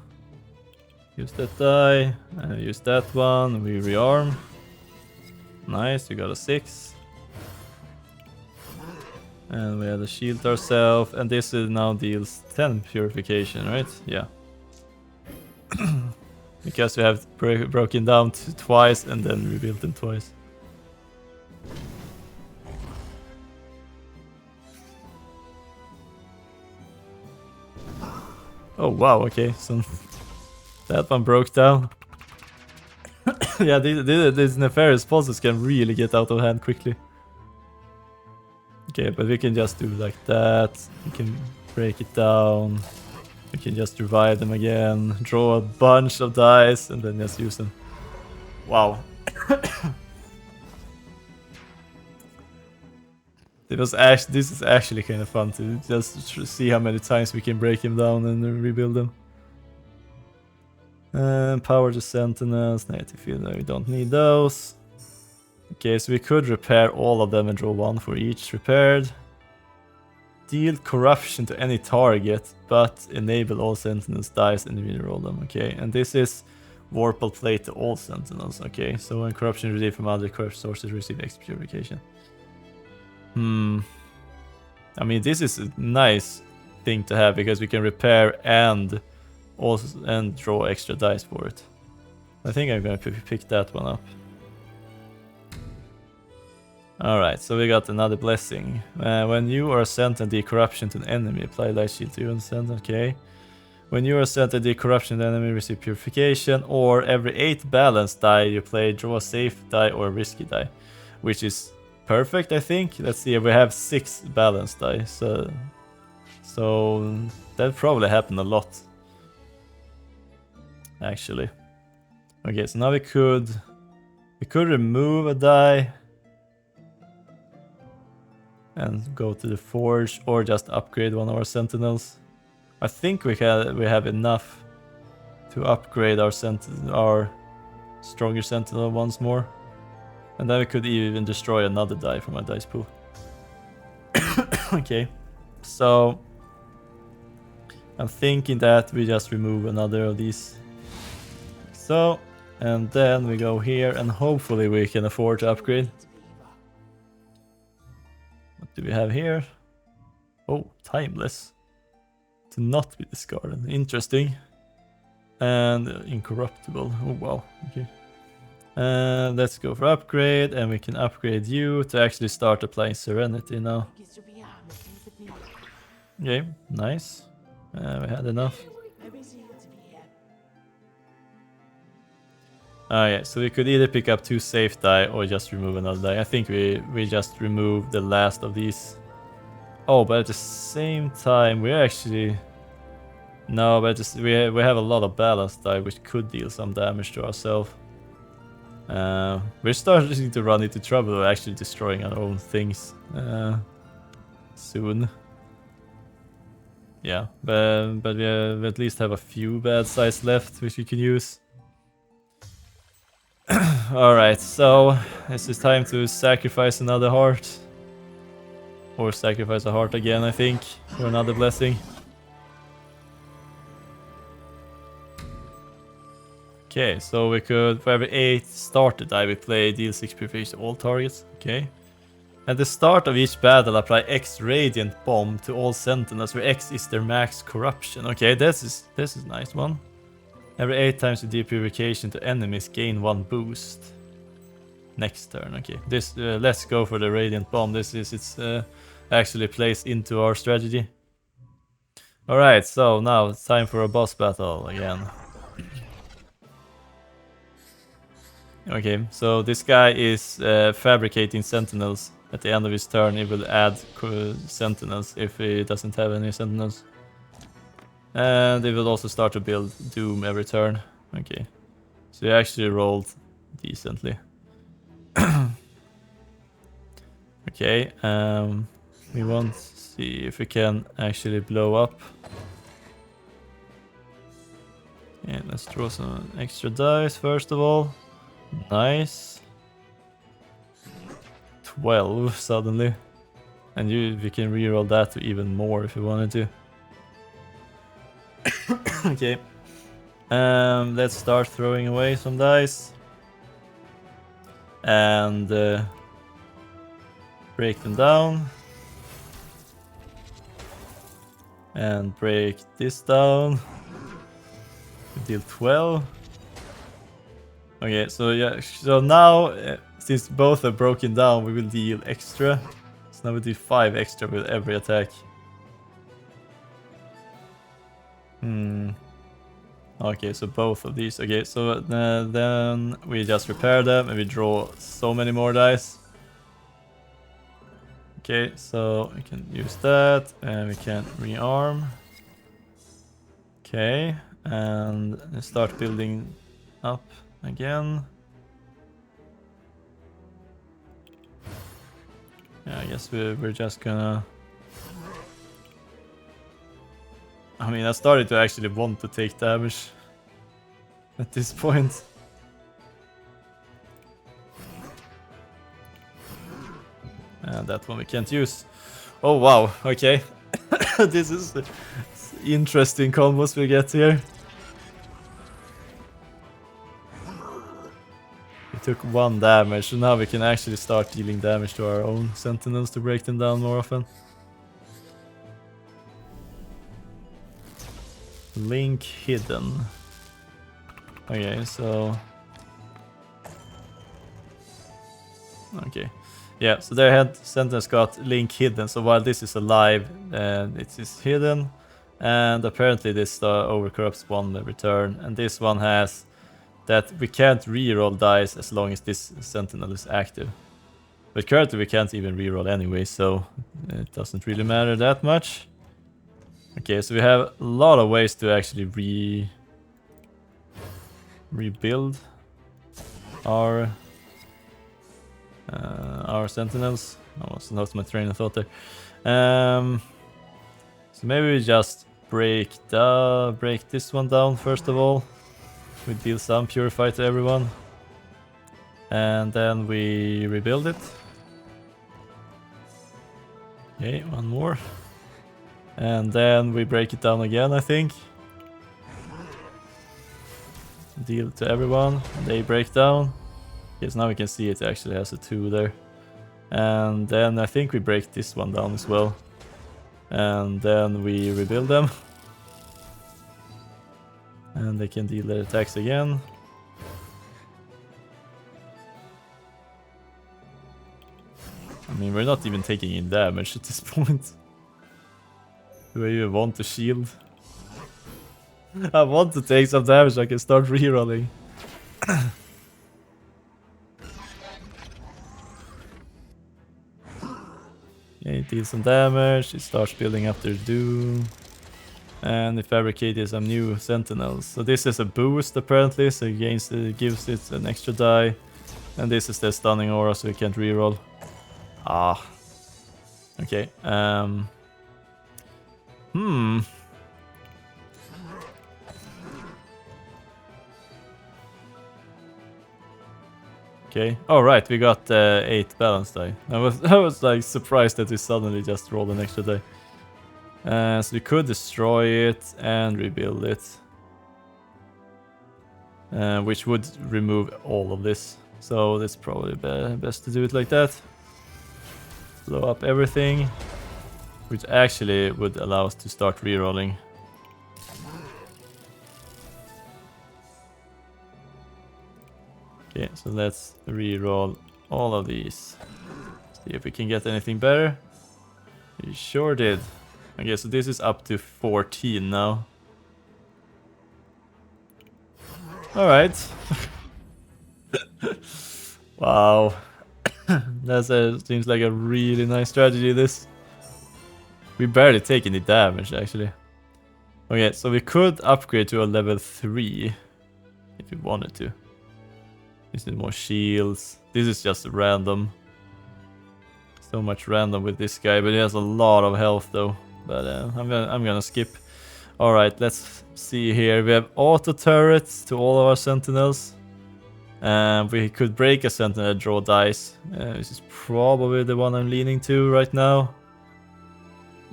Use that die. Use that one. We rearm. Nice, we got a 6. And we have the shield ourselves. And this now deals 10 purification, right? Yeah. Because we have broken down twice and then rebuilt them twice. Oh wow, okay, so that one broke down. Yeah, these nefarious pulses can really get out of hand quickly. Okay, but we can just do like that. We can break it down. We can just revive them again, draw a bunch of dice, and then just use them. Wow. This is actually kind of fun to just see how many times we can break him down and rebuild them. Power the sentinels, negative field, no, we don't need those. Okay, so we could repair all of them and draw one for each repaired. Deal corruption to any target, but enable all sentinels dice and reroll them. Okay, and this is Warple plate to all sentinels. Okay, so when corruption received from other corrupt sources, receive X purification. I mean, this is a nice thing to have because we can repair and draw extra dice for it. I think I'm gonna pick that one up. Alright, so we got another blessing. When you are sent and deal corruption to an enemy, apply light shield to you and send. Okay. When you are sent and deal corruption to an enemy, receive purification, or every 8 balance die you play, draw a safe die or a risky die, which is perfect, I think. Let's see, we have 6 balance die, so that probably happened a lot, actually. Okay, so now we could remove a die and go to the forge, or just upgrade one of our sentinels. I think we have enough to upgrade our stronger sentinel once more, and then we could even destroy another die from our dice pool. Okay, so I'm thinking that we just remove another of these. So, and then we go here, and hopefully we can afford to upgrade. What do we have here? Oh, timeless. To not be discarded. Interesting. And incorruptible. Oh wow, okay. Let's go for upgrade, and we can upgrade you to actually start applying serenity now. Okay, nice. We had enough. Yeah, so we could either pick up 2 safe die or just remove another die. I think we just remove the last of these. Oh, but at the same time we're actually... No, but we have a lot of balance die which could deal some damage to ourselves. We're starting to run into trouble with actually destroying our own things soon. Yeah, but we at least have a few bad sides left which we can use. Alright, so is it time to sacrifice another heart? Or sacrifice a heart again, I think, for another blessing. Okay, so we could, for every 8 starter die we play, deal 6 purification to all targets. Okay. At the start of each battle, apply X Radiant Bomb to all sentinels, where X is their max corruption. Okay, this is a nice one. Every 8 times you deal purification to enemies, gain 1 boost. Next turn, okay. This let's go for the Radiant Bomb. It's actually plays into our strategy. Alright, so now it's time for a boss battle again. Okay, so this guy is fabricating sentinels. At the end of his turn, he will add sentinels if he doesn't have any sentinels. And they will also start to build Doom every turn. Okay, so he actually rolled decently. Okay, we want to see if we can actually blow up. Yeah, let's draw some extra dice first of all. Nice. 12 suddenly. And we can reroll that to even more if we wanted to. Okay. Let's start throwing away some dice. And break them down. And break this down. Deal 12. Okay, so yeah, so now since both are broken down, we will deal extra. So now we do 5 extra with every attack. Okay, so both of these. Okay, so then we just repair them and we draw so many more dice. Okay, so we can use that and we can rearm. Okay, and start building up again. Yeah, I guess we're just gonna... I mean, I started to actually want to take damage at this point. And that one we can't use. Oh wow, okay. This is interesting combos we get here. We took 1 damage, so now we can actually start dealing damage to our own sentinels to break them down more often. Link hidden. Okay, so... Okay. Yeah, so their head sentinels got link hidden, so while this is alive, it is hidden. And apparently this overcorrupts 1 return, and this one has that we can't reroll dice as long as this sentinel is active. But currently we can't even reroll anyway, so it doesn't really matter that much. Okay, so we have a lot of ways to actually rebuild our sentinels. I almost lost my train of thought there. So maybe we just break this one down first of all. We deal some purify to everyone, and then we rebuild it. Okay, 1 more. And then we break it down again, I think. Deal to everyone. They break down. Yes, now we can see it actually has a 2 there. And then I think we break this one down as well. And then we rebuild them. And they can deal their attacks again. I mean, we're not even taking any damage at this point. Do I even want to shield? I want to take some damage so I can start rerolling. Okay, it deals some damage, it starts building up their doom. And it fabricated some new sentinels. So this is a boost apparently, so it gives it an extra die. And this is the stunning aura, so you can't reroll. Ah. Okay. Okay. Oh right, we got 8 balance die. I was like surprised that we suddenly just rolled an extra die. So we could destroy it and rebuild it. Which would remove all of this. So it's probably best to do it like that. Blow up everything. Which actually would allow us to start rerolling. Okay, so let's reroll all of these. See if we can get anything better. We sure did. Okay, so this is up to 14 now. Alright. Wow. That seems like a really nice strategy, this. We barely take any damage, actually. Okay, so we could upgrade to a level 3. If we wanted to. This needs more shields. This is just random. So much random with this guy, but he has a lot of health though. But I'm gonna skip. Alright, let's see here. We have auto turrets to all of our sentinels. We could break a sentinel and draw dice. This is probably the one I'm leaning to right now.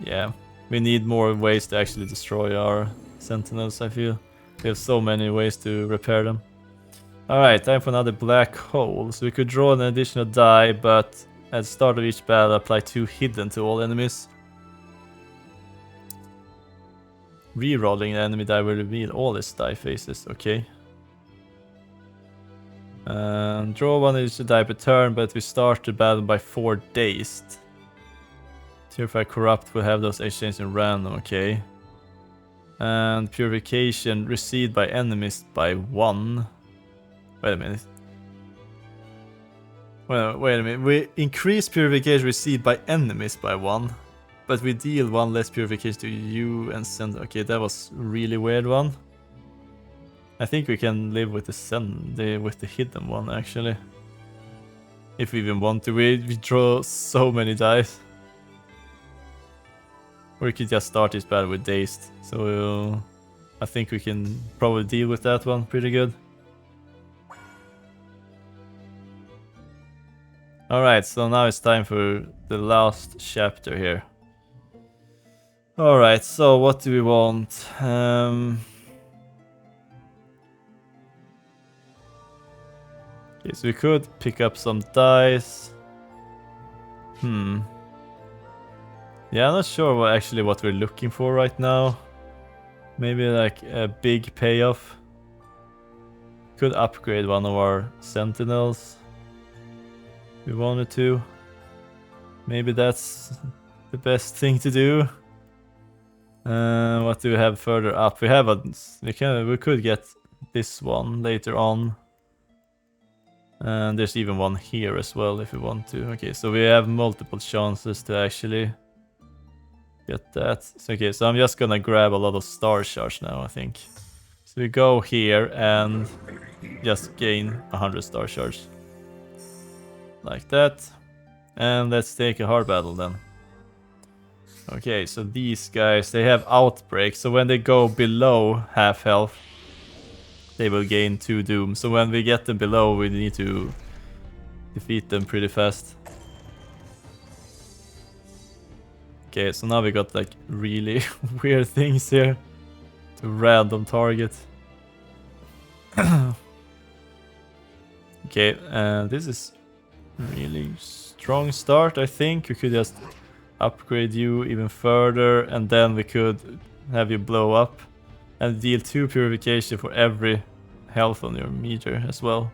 Yeah, we need more ways to actually destroy our sentinels, I feel. We have so many ways to repair them. Alright, time for another black hole. So we could draw an additional die, but at the start of each battle apply 2 hidden to all enemies. Rerolling the enemy die will reveal all its die faces, okay. Draw 1 additional die per turn, but we start the battle by 4 dazed. Purify corrupt will have those exchanged in random, okay. And purification received by enemies by 1. Wait a minute. Well, wait a minute. We increase purification received by enemies by 1. But we deal 1 less purification to you and send... Okay, that was really weird one. I think we can live with with the hidden one actually. If we even want to. We draw so many dice. Or we could just start this battle with dazed. So I think we can probably deal with that one pretty good. Alright, so now it's time for the last chapter here. Alright, so what do we want? Okay, so we could pick up some dice. Yeah, I'm not sure what we're looking for right now. Maybe like a big payoff. Could upgrade one of our sentinels. If we wanted to. Maybe that's the best thing to do. What do we have further up? We have we could get this one later on. And there's even one here as well if we want to. Okay, so we have multiple chances to actually get that. Okay, so I'm just gonna grab a lot of star shards now, I think. So we go here and just gain 100 star shards. Like that. And let's take a hard battle then. Okay, so these guys, they have outbreak. So when they go below half health, they will gain 2 doom. So when we get them below, we need to defeat them pretty fast. Okay, so now we got like really weird things here to random target. Okay, this is really strong start, I think. We could just upgrade you even further, and then we could have you blow up and deal 2 purification for every health on your meter as well.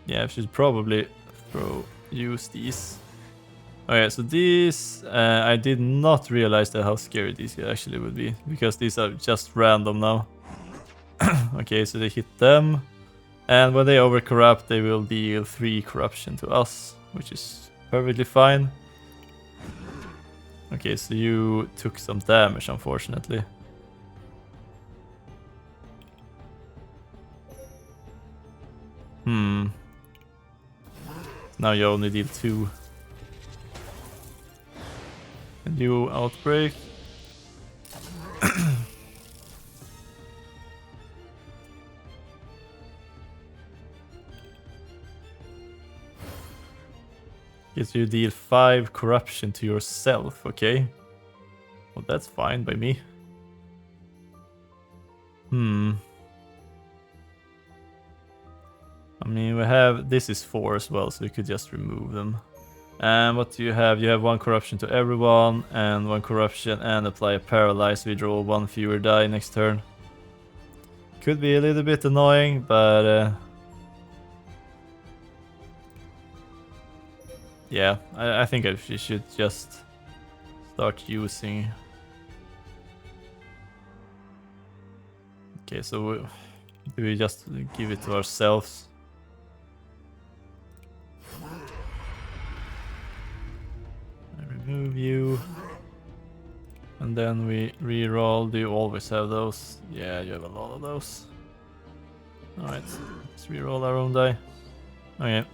Yeah, I should probably use these. Okay, so these, I did not realize how scary these actually would be, because these are just random now. Okay, so they hit them, and when they overcorrupt, they will deal 3 corruption to us, which is perfectly fine. Okay, so you took some damage, unfortunately. Now you only deal 2. And you outbreak. Yes, you deal 5 corruption to yourself, okay? Well, that's fine by me. I mean, we have... This is 4 as well, so we could just remove them. And what do you have? You have 1 corruption to everyone, and 1 corruption, and apply a paralyze. We draw 1 fewer die next turn. Could be a little bit annoying, but... yeah, I think we should just start using... Okay, so do we just give it to ourselves? I remove you. And then we reroll. Do you always have those? Yeah, you have a lot of those. Alright, let's reroll our own die. Okay.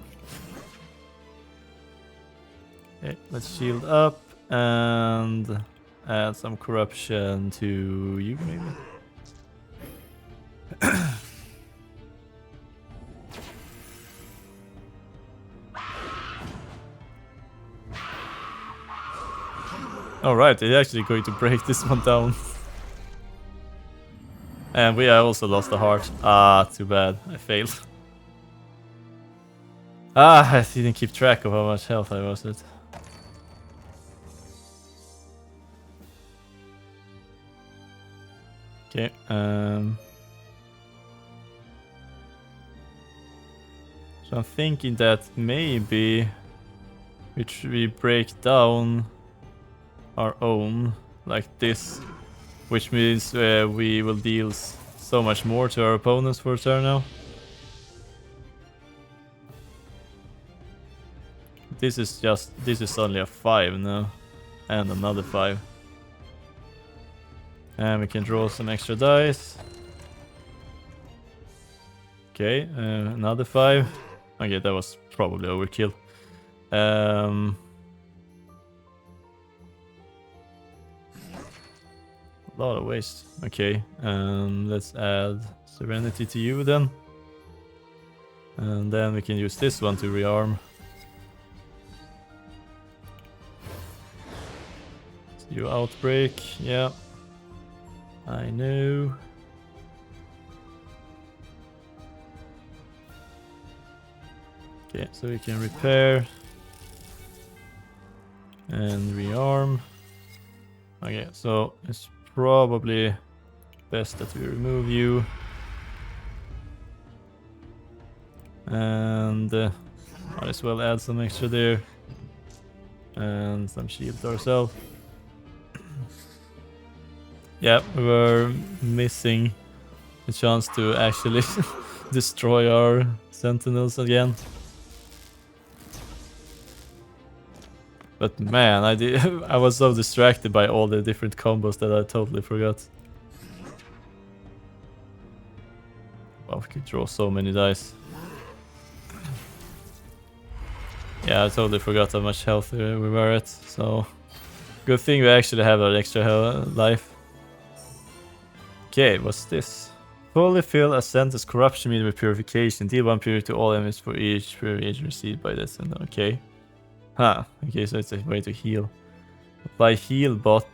Okay, let's shield up and add some corruption to you, maybe? Alright, they're actually going to break this one down. And we also lost a heart. Ah, too bad. I failed. Ah, I didn't keep track of how much health I was at. Okay, so I'm thinking that maybe which we break down our own like this, which means we will deal so much more to our opponents for a turn now. This is only a 5 now, and another 5. And we can draw some extra dice. Okay, another 5. Okay, that was probably overkill. A lot of waste. Okay, let's add Serenity to you then. And then we can use this one to rearm. You outbreak, yeah. I know. Okay, so we can repair and rearm. Okay, so it's probably best that we remove you. And might as well add some extra there. And some shield ourselves. Yeah, we were missing a chance to actually destroy our sentinels again. But man, I was so distracted by all the different combos that I totally forgot. Wow, we could draw so many dice. Yeah, I totally forgot how much health we were at, so good thing we actually have an extra life. Okay, what's this? Fully fill a sentence corruption meter with purification. Deal 1 purity to all enemies for each purification received by this. And okay. Huh. Okay, so it's a way to heal. Apply heal bot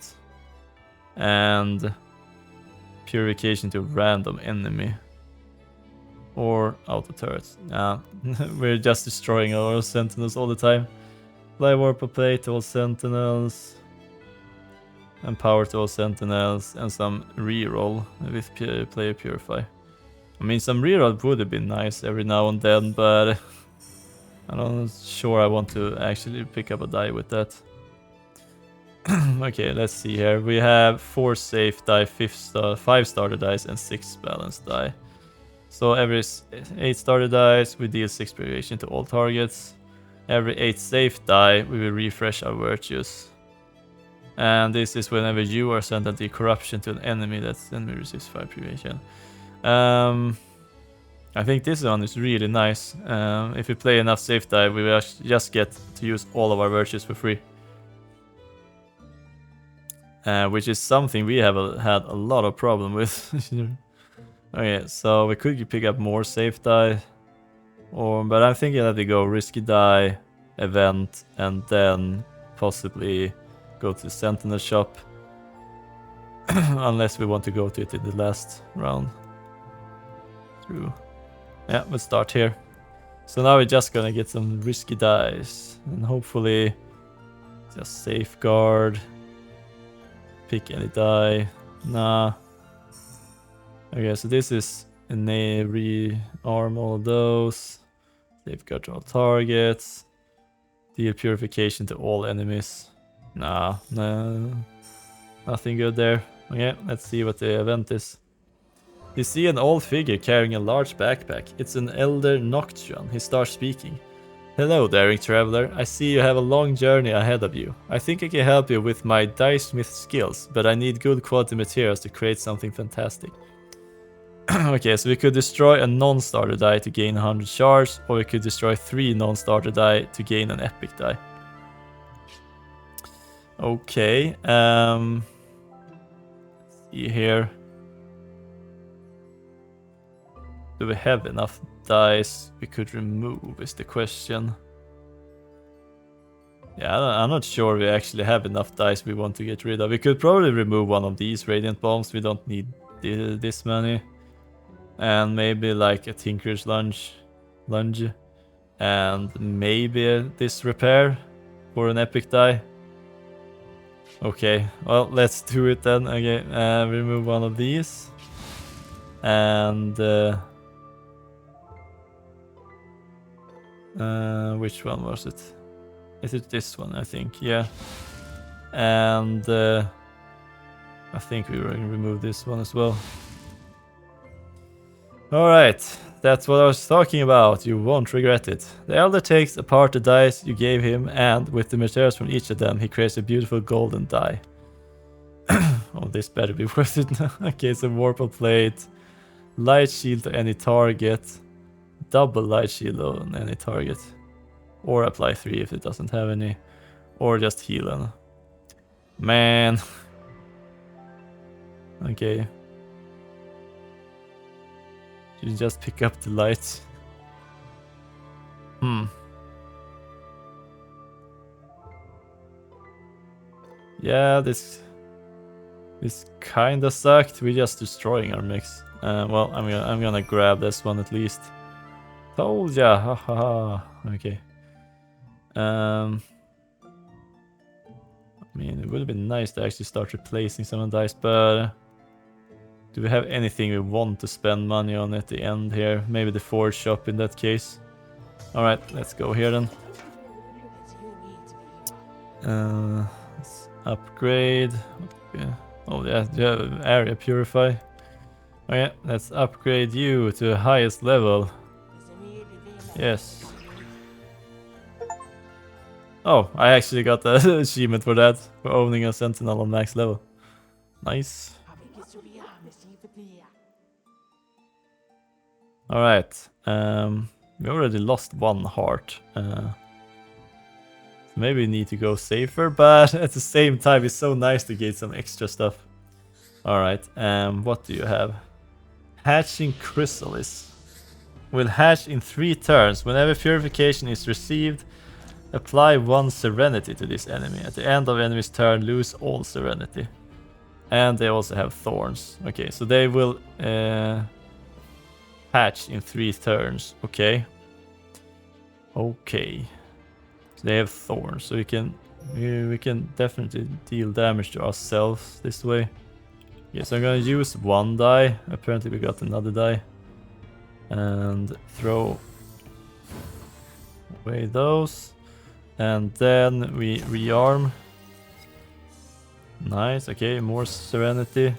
and purification to random enemy. Or auto turrets. Nah, we're just destroying our sentinels all the time. Apply warp plate to all sentinels. And power to all sentinels. And some reroll with player purify. I mean, some reroll would have been nice every now and then, but I'm not sure I want to actually pick up a die with that. Okay, let's see here. We have 4 safe die, 5 starter dice, and 6 balanced die. So every 8 starter dice, we deal 6 purification to all targets. Every 8 safe die, we will refresh our virtues. And this is whenever you are sent anti corruption to an enemy, that enemy receives 5 purification. I think this one is really nice. If we play enough safe die, we will just get to use all of our virtues for free. Which is something we have had a lot of problem with. Okay, so we could pick up more safe die. But I'm thinking that we go risky die, event, and then possibly go to the sentinel shop. Unless we want to go to it in the last round. Through. Yeah, we'll start here. So now we're just gonna get some risky dice. And hopefully just safeguard. Pick any die. Nah. Okay, so this is an rearm all of those. Safeguard all targets. Deal purification to all enemies. Nah, no. Nothing good there. Okay, let's see what the event is. You see an old figure carrying a large backpack. It's an elder Nocturne. He starts speaking. Hello, daring traveler. I see you have a long journey ahead of you. I think I can help you with my dye-smith skills, but I need good quality materials to create something fantastic. Okay, so we could destroy a non-starter die to gain 100 shards, or we could destroy 3 non-starter die to gain an epic die. Okay, let's see here. Do we have enough dice we could remove is the question. Yeah, I'm not sure we actually have enough dice we want to get rid of. We could probably remove one of these radiant bombs. We don't need this many. And maybe like a Tinker's lunge. And maybe this repair for an epic die. Okay, well, let's do it then. Okay, remove one of these. And which one was it? Is it this one? I think, yeah. And I think we will remove this one as well. Alright, that's what I was talking about. You won't regret it. The Elder takes apart the dice you gave him, and with the materials from each of them, he creates a beautiful golden die. Oh, this better be worth it now. Okay, so Warple Plate, Light Shield to any target, double Light Shield on any target, or apply 3 if it doesn't have any, or just heal them. Man. Okay. You just pick up the light. Yeah, this kinda sucked. We're just destroying our mix. Well, I'm gonna grab this one at least. Told ya, haha. Okay. I mean, it would have been nice to actually start replacing some of the dice, but do we have anything we want to spend money on at the end here? Maybe the forge shop in that case. Alright, let's go here then. Let's upgrade. Yeah. Oh yeah, area purify. Okay, let's upgrade you to the highest level. Yes. Oh, I actually got the achievement for that, for owning a sentinel on max level. Nice. Alright, we already lost 1 heart. So maybe we need to go safer, but at the same time it's so nice to get some extra stuff. Alright, what do you have? Hatching Chrysalis. Will hatch in 3 turns. Whenever purification is received, apply 1 serenity to this enemy. At the end of enemy's turn, lose all serenity. And they also have thorns. Okay, so they will hatch in 3 turns. Okay. Okay. So they have thorns, so we can definitely deal damage to ourselves this way. Okay, so I'm gonna use 1 die. Apparently we got another die. And throw away those. And then we rearm. Nice, okay, more serenity.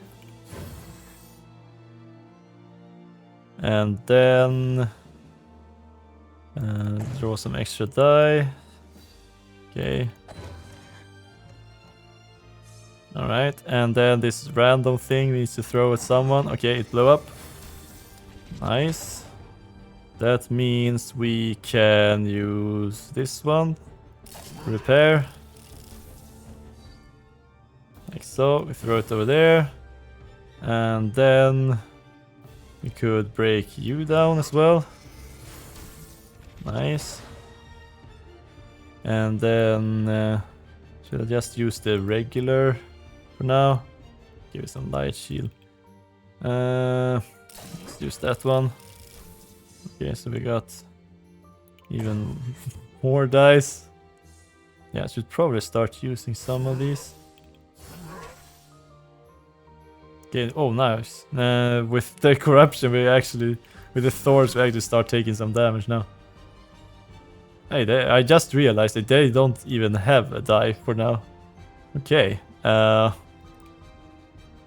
And then draw some extra die. Okay. Alright, and then this random thing we need to throw at someone. Okay, it blew up. Nice. That means we can use this one. Repair. Like so, we throw it over there. And then we could break you down as well. Nice. And then should I just use the regular for now? Give it some light shield. Let's use that one. Okay, so we got even more dice. Yeah, I should probably start using some of these. Okay, oh nice. With the corruption we actually, with the thorns we actually start taking some damage now. Hey, I just realized that they don't even have a die for now. Okay,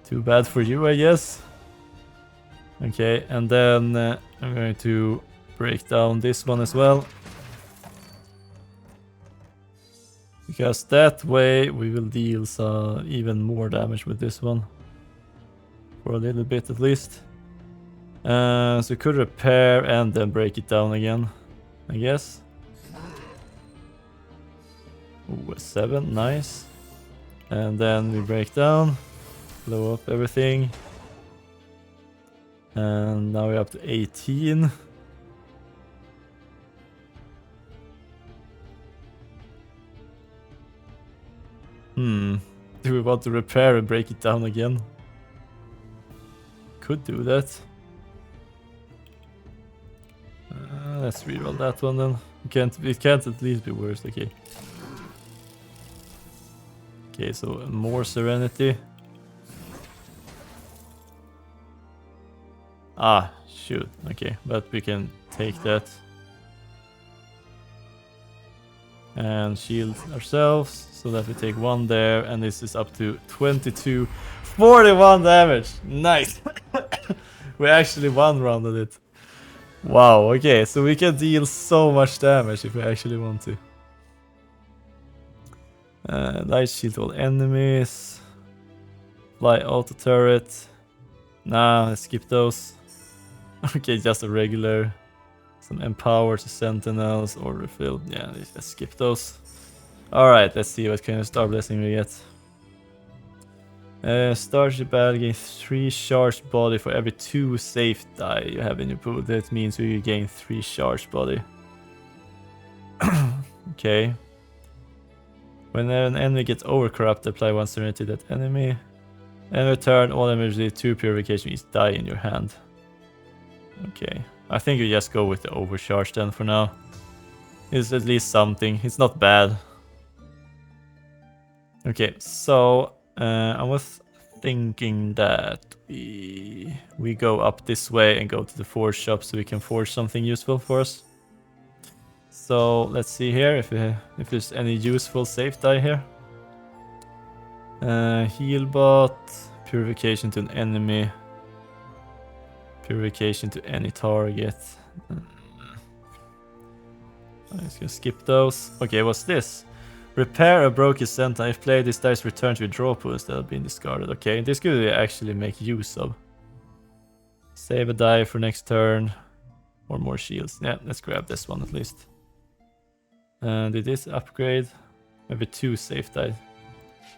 too bad for you, I guess. Okay, and then I'm going to break down this one as well. Because that way we will deal even more damage with this one. For a little bit at least. So we could repair and then break it down again, I guess. Ooh, a 7, nice. And then we break down, blow up everything. And now we're up to 18. Do we want to repair and break it down again? Could do that. Let's reroll that one then. It can't at least be worse, okay. Okay, so more serenity. Ah, shoot. Okay, but we can take that. And shield ourselves so that we take 1 there, and this is up to 22, 41 damage. Nice. We actually one-rounded it. Wow, okay, so we can deal so much damage if we actually want to. Light shield all enemies. Fly auto turret. Nah, let's skip those. Okay, just a regular. Some empower to sentinels or refill. Yeah, let's skip those. Alright, let's see what kind of star blessing we get. Starship battle gains 3 charged body for every 2 safe die you have in your pool. That means we gain 3 charged body. Okay. When an enemy gets overcorrupted, apply 1 serenity to that enemy. And return all emergency 2 purification each die in your hand. Okay. I think we just go with the overcharge then for now. It's at least something. It's not bad. Okay, so I was thinking that we go up this way and go to the forge shop so we can forge something useful for us. So let's see here if there's any useful safe die here. Heal bot, purification to an enemy, purification to any target. I'm just gonna skip those. Okay, what's this? Repair a broken sentinel. If played, this dice return to your draw pool instead of being discarded. Okay, this could we actually make use of. Save a die for next turn. Or more shields. Yeah, let's grab this one at least. Did this upgrade? Maybe 2 safe die.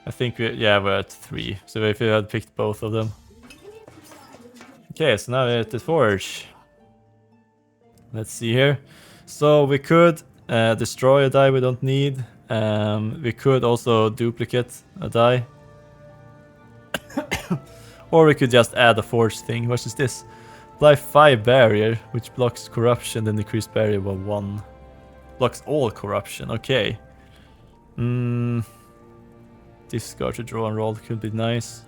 I think we're at 3. So if we had picked both of them. Okay, so now we're at the forge. Let's see here. So we could destroy a die we don't need. We could also duplicate a die. Or we could just add a forge thing. What is this? Apply 5 barrier, which blocks corruption, then decrease barrier by 1. Blocks all corruption, okay. Discard to draw and roll could be nice.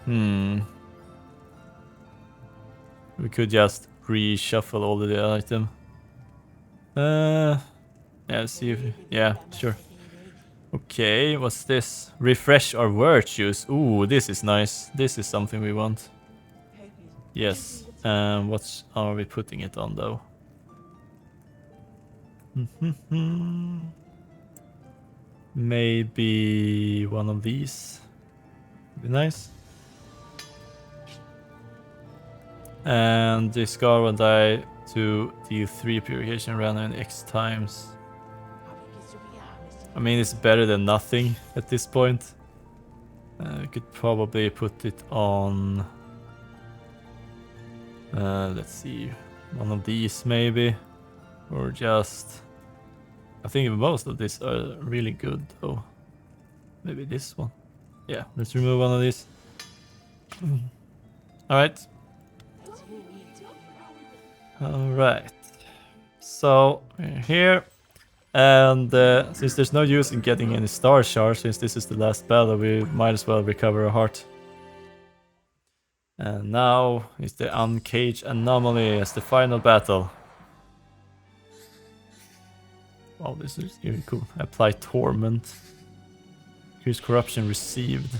We could just reshuffle all of the item. Yeah, see if... Yeah, sure. Okay, what's this? Refresh our virtues. Ooh, this is nice. This is something we want. Yes. What are we putting it on, though? Maybe one of these. Be nice. And discard one die to deal 3 purification random X times. I mean, it's better than nothing at this point. We could probably put it on... let's see, one of these maybe. Or just... I think most of these are really good though. Maybe this one. Yeah, let's remove one of these. Alright. Alright. So, we're here. And since there's no use in getting any star shards, since this is the last battle, we might as well recover a heart. And now is the Uncaged Anomaly as the final battle. Oh, this is really cool. Apply Torment. Increase corruption received.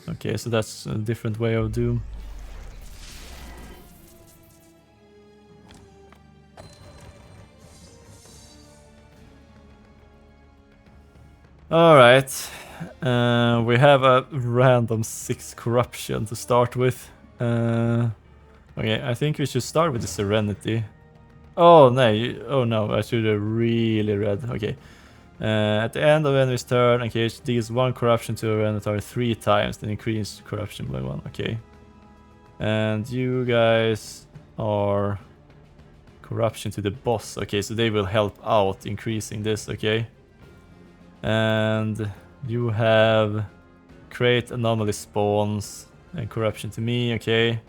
Okay, so that's a different way of doom. Alright. We have a random 6 corruption to start with. Okay, I think we should start with the Serenity. Oh no, oh no, I should have really read. Okay. At the end of enemy's turn, Uncaged deals 1 corruption to a Renatar 3 times, then increase corruption by 1. Okay. And you guys are corruption to the boss. Okay, so they will help out increasing this, okay. And you have create anomaly spawns and corruption to me, okay.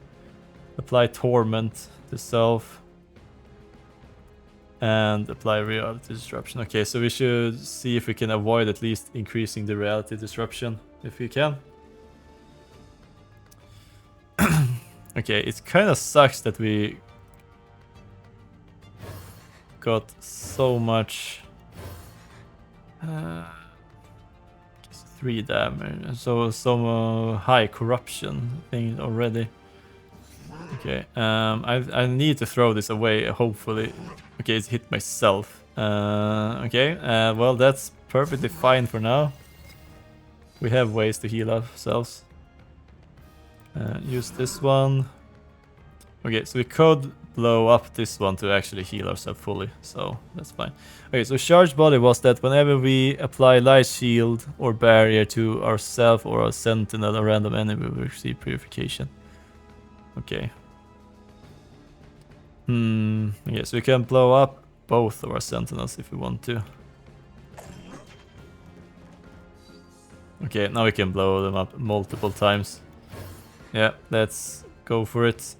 Apply torment to self. And apply reality disruption. Okay, so we should see if we can avoid at least increasing the reality disruption, if we can. Okay, it kind of sucks that we... got so much 3 damage, so some high corruption thing already. Okay, I need to throw this away, hopefully. Okay, it's hit myself. Okay, well, that's perfectly fine for now. We have ways to heal ourselves. Use this one. Okay, so we could blow up this one to actually heal ourselves fully, so that's fine. Okay, so charged body was that whenever we apply light shield or barrier to ourselves or a sentinel or random enemy, we receive purification. Okay. Okay, so we can blow up both of our sentinels if we want to. Okay, now we can blow them up multiple times. Yeah, let's go for it.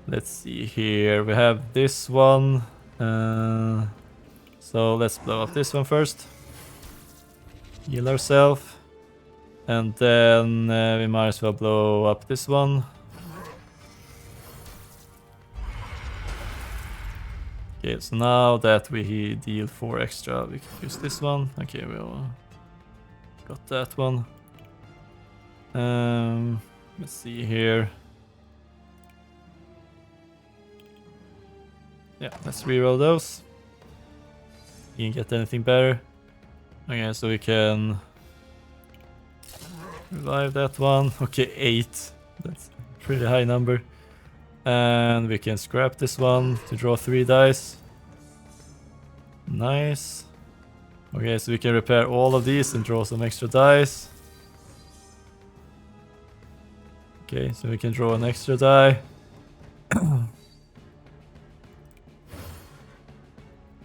Let's see here. We have this one. So let's blow up this one first. Heal ourselves. And then we might as well blow up this one. Okay, so now that we deal 4 extra, we can use this one. Okay, we all got that one. Let's see here. Yeah, let's reroll those. You can get anything better. Okay, so we can revive that one. Okay, 8. That's a pretty high number. And we can scrap this one to draw 3 dice. Nice. Okay, so we can repair all of these and draw some extra dice. Okay, so we can draw an extra die.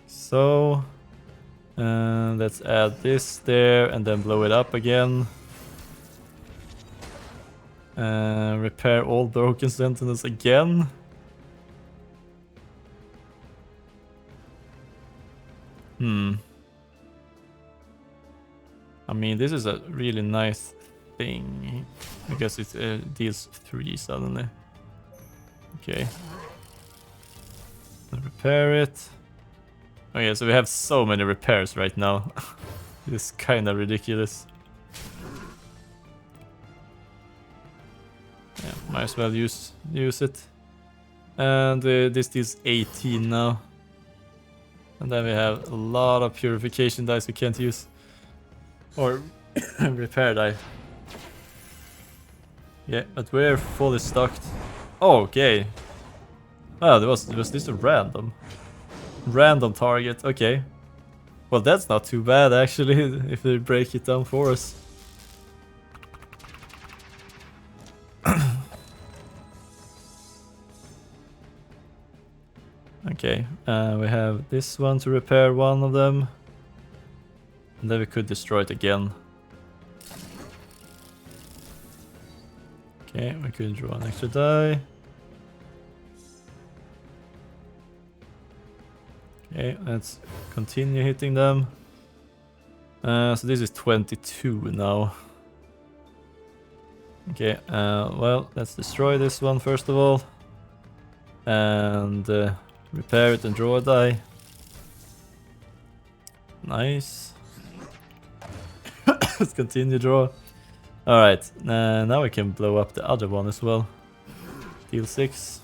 So, let's add this there and then blow it up again. Repair all broken sentinels again. I mean, this is a really nice thing because it deals 3 suddenly. Okay. Repair it. Okay, so we have so many repairs right now. It's kind of ridiculous. Yeah, might as well use it. And this deals 18 now. And then we have a lot of purification dice we can't use. Or repair die. Yeah, but we're fully stocked. Oh, okay. Oh, was this a random target? Okay. Well, that's not too bad actually, if they break it down for us. Okay, we have this one to repair one of them. And then we could destroy it again. Okay, we could draw an extra die. Okay, let's continue hitting them. So this is 22 now. Okay, well, let's destroy this one first of all. And repair it and draw a die. Nice. Let's continue draw. Alright, now we can blow up the other one as well. Deal 6.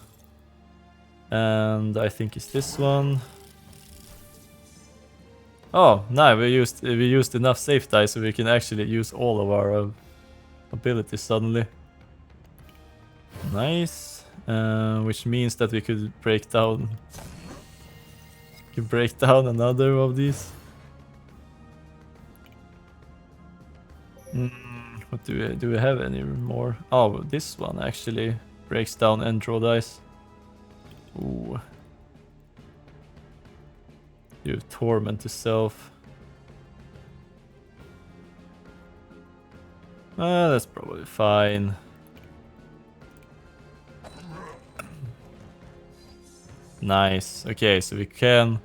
And I think it's this one. Oh, no, we used enough safe dice so we can actually use all of our abilities suddenly. Nice. Which means that we could break down another of these. What do we have any more? Oh, this one actually breaks down and draw dice. Ooh. You torment yourself. That's probably fine. Nice. Okay, so we can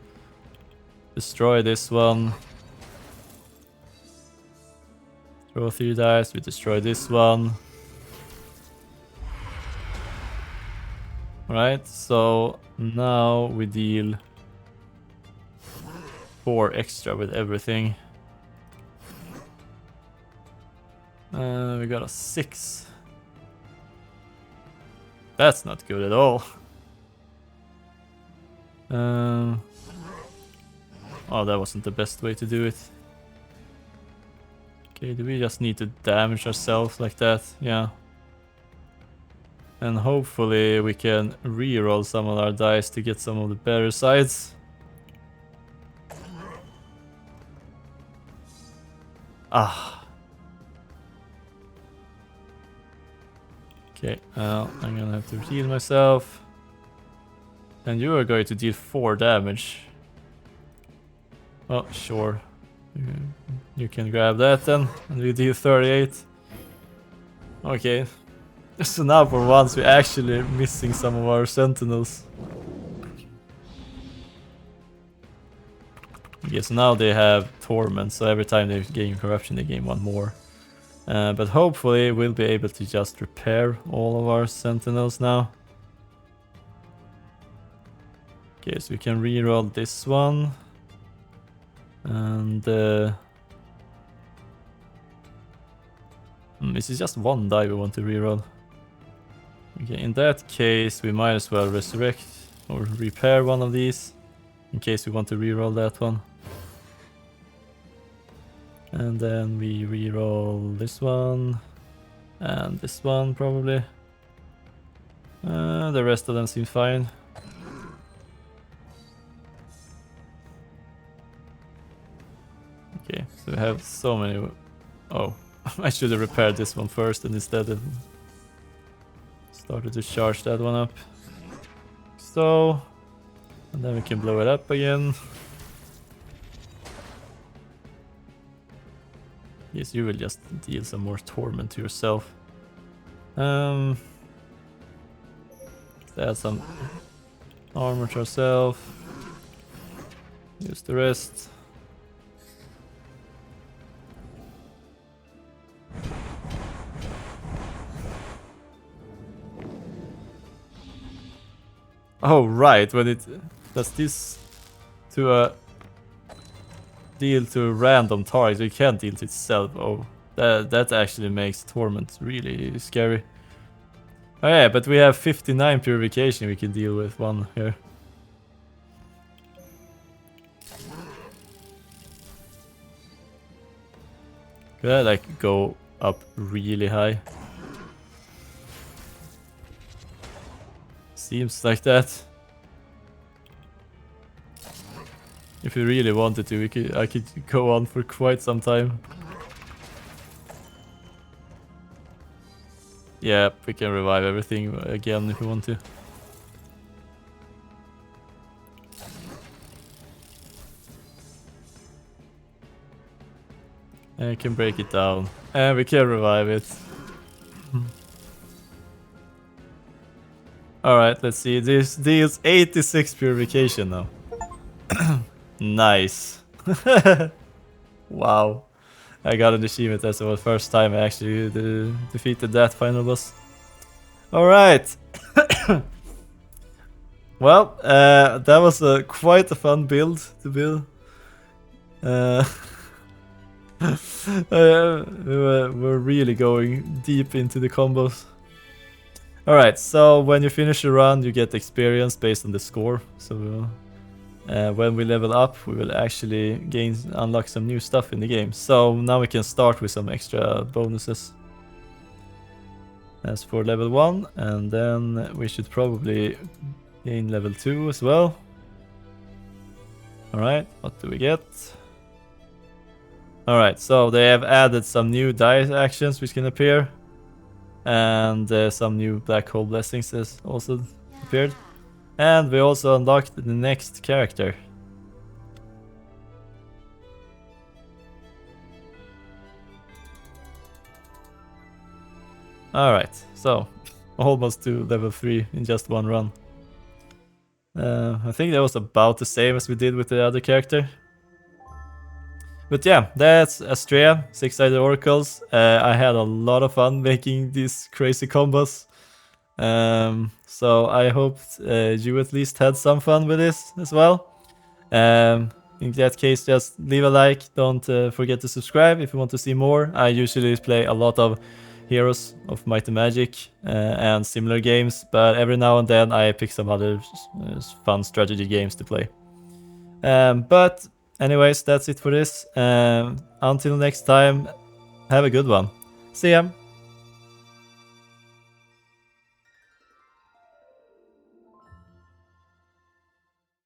destroy this one. Draw 3 dice, we destroy this one. Alright, so Now we deal 4 extra with everything. We got a 6. That's not good at all. Oh, that wasn't the best way to do it. Okay, do we just need to damage ourselves like that? Yeah. And hopefully we can reroll some of our dice to get some of the better sides. Ah. Okay, I'm gonna have to heal myself. And you are going to deal 4 damage. Oh, sure. You can grab that then, and we deal 38. Okay. So now for once we're actually missing some of our sentinels. Yes, now they have torment, so every time they gain corruption they gain 1 more. But hopefully we'll be able to just repair all of our sentinels now. Okay, so we can reroll this one. And this is just 1 die we want to reroll. Okay, in that case we might as well resurrect or repair one of these in case we want to reroll that one. And then we reroll this one and this one probably. The rest of them seem fine. Okay, so we have so many. Oh, I should have repaired this one first and instead of started to charge that one up. So, and then we can blow it up again. Yes, you will just deal some more torment to yourself. Let's add some armor to ourselves. Use the rest. Oh right, when it does this to a deal to a random target, it can't deal to itself. Oh, that actually makes torment really scary. Oh yeah, but we have 59 purification we can deal with one here. Could I like go up really high? Seems like that. If we really wanted to, I could go on for quite some time. Yeah, we can revive everything again if we want to. And we can break it down. And we can revive it. Alright, let's see. This deals 86 purification now. Nice. Wow. I got an achievement as the first time I actually defeated that final boss. Alright. Well, that was quite a fun build to build. We're really going deep into the combos. Alright, so when you finish a run you get experience based on the score. So when we level up we will actually unlock some new stuff in the game. So now we can start with some extra bonuses. As for level 1, and then we should probably gain level 2 as well. Alright, what do we get? Alright, so they have added some new die actions which can appear. And some new black hole blessings has also appeared. And we also unlocked the next character. Alright, so almost to level 3 in just one run. I think that was about the same as we did with the other character. But yeah, that's Astrea, 6-sided oracles. I had a lot of fun making these crazy combos. So I hope you at least had some fun with this as well. In that case, just leave a like. Don't forget to subscribe if you want to see more. I usually play a lot of Heroes of Might and Magic and similar games, but every now and then I pick some other fun strategy games to play. But anyways, that's it for this. Until next time, have a good one. See ya!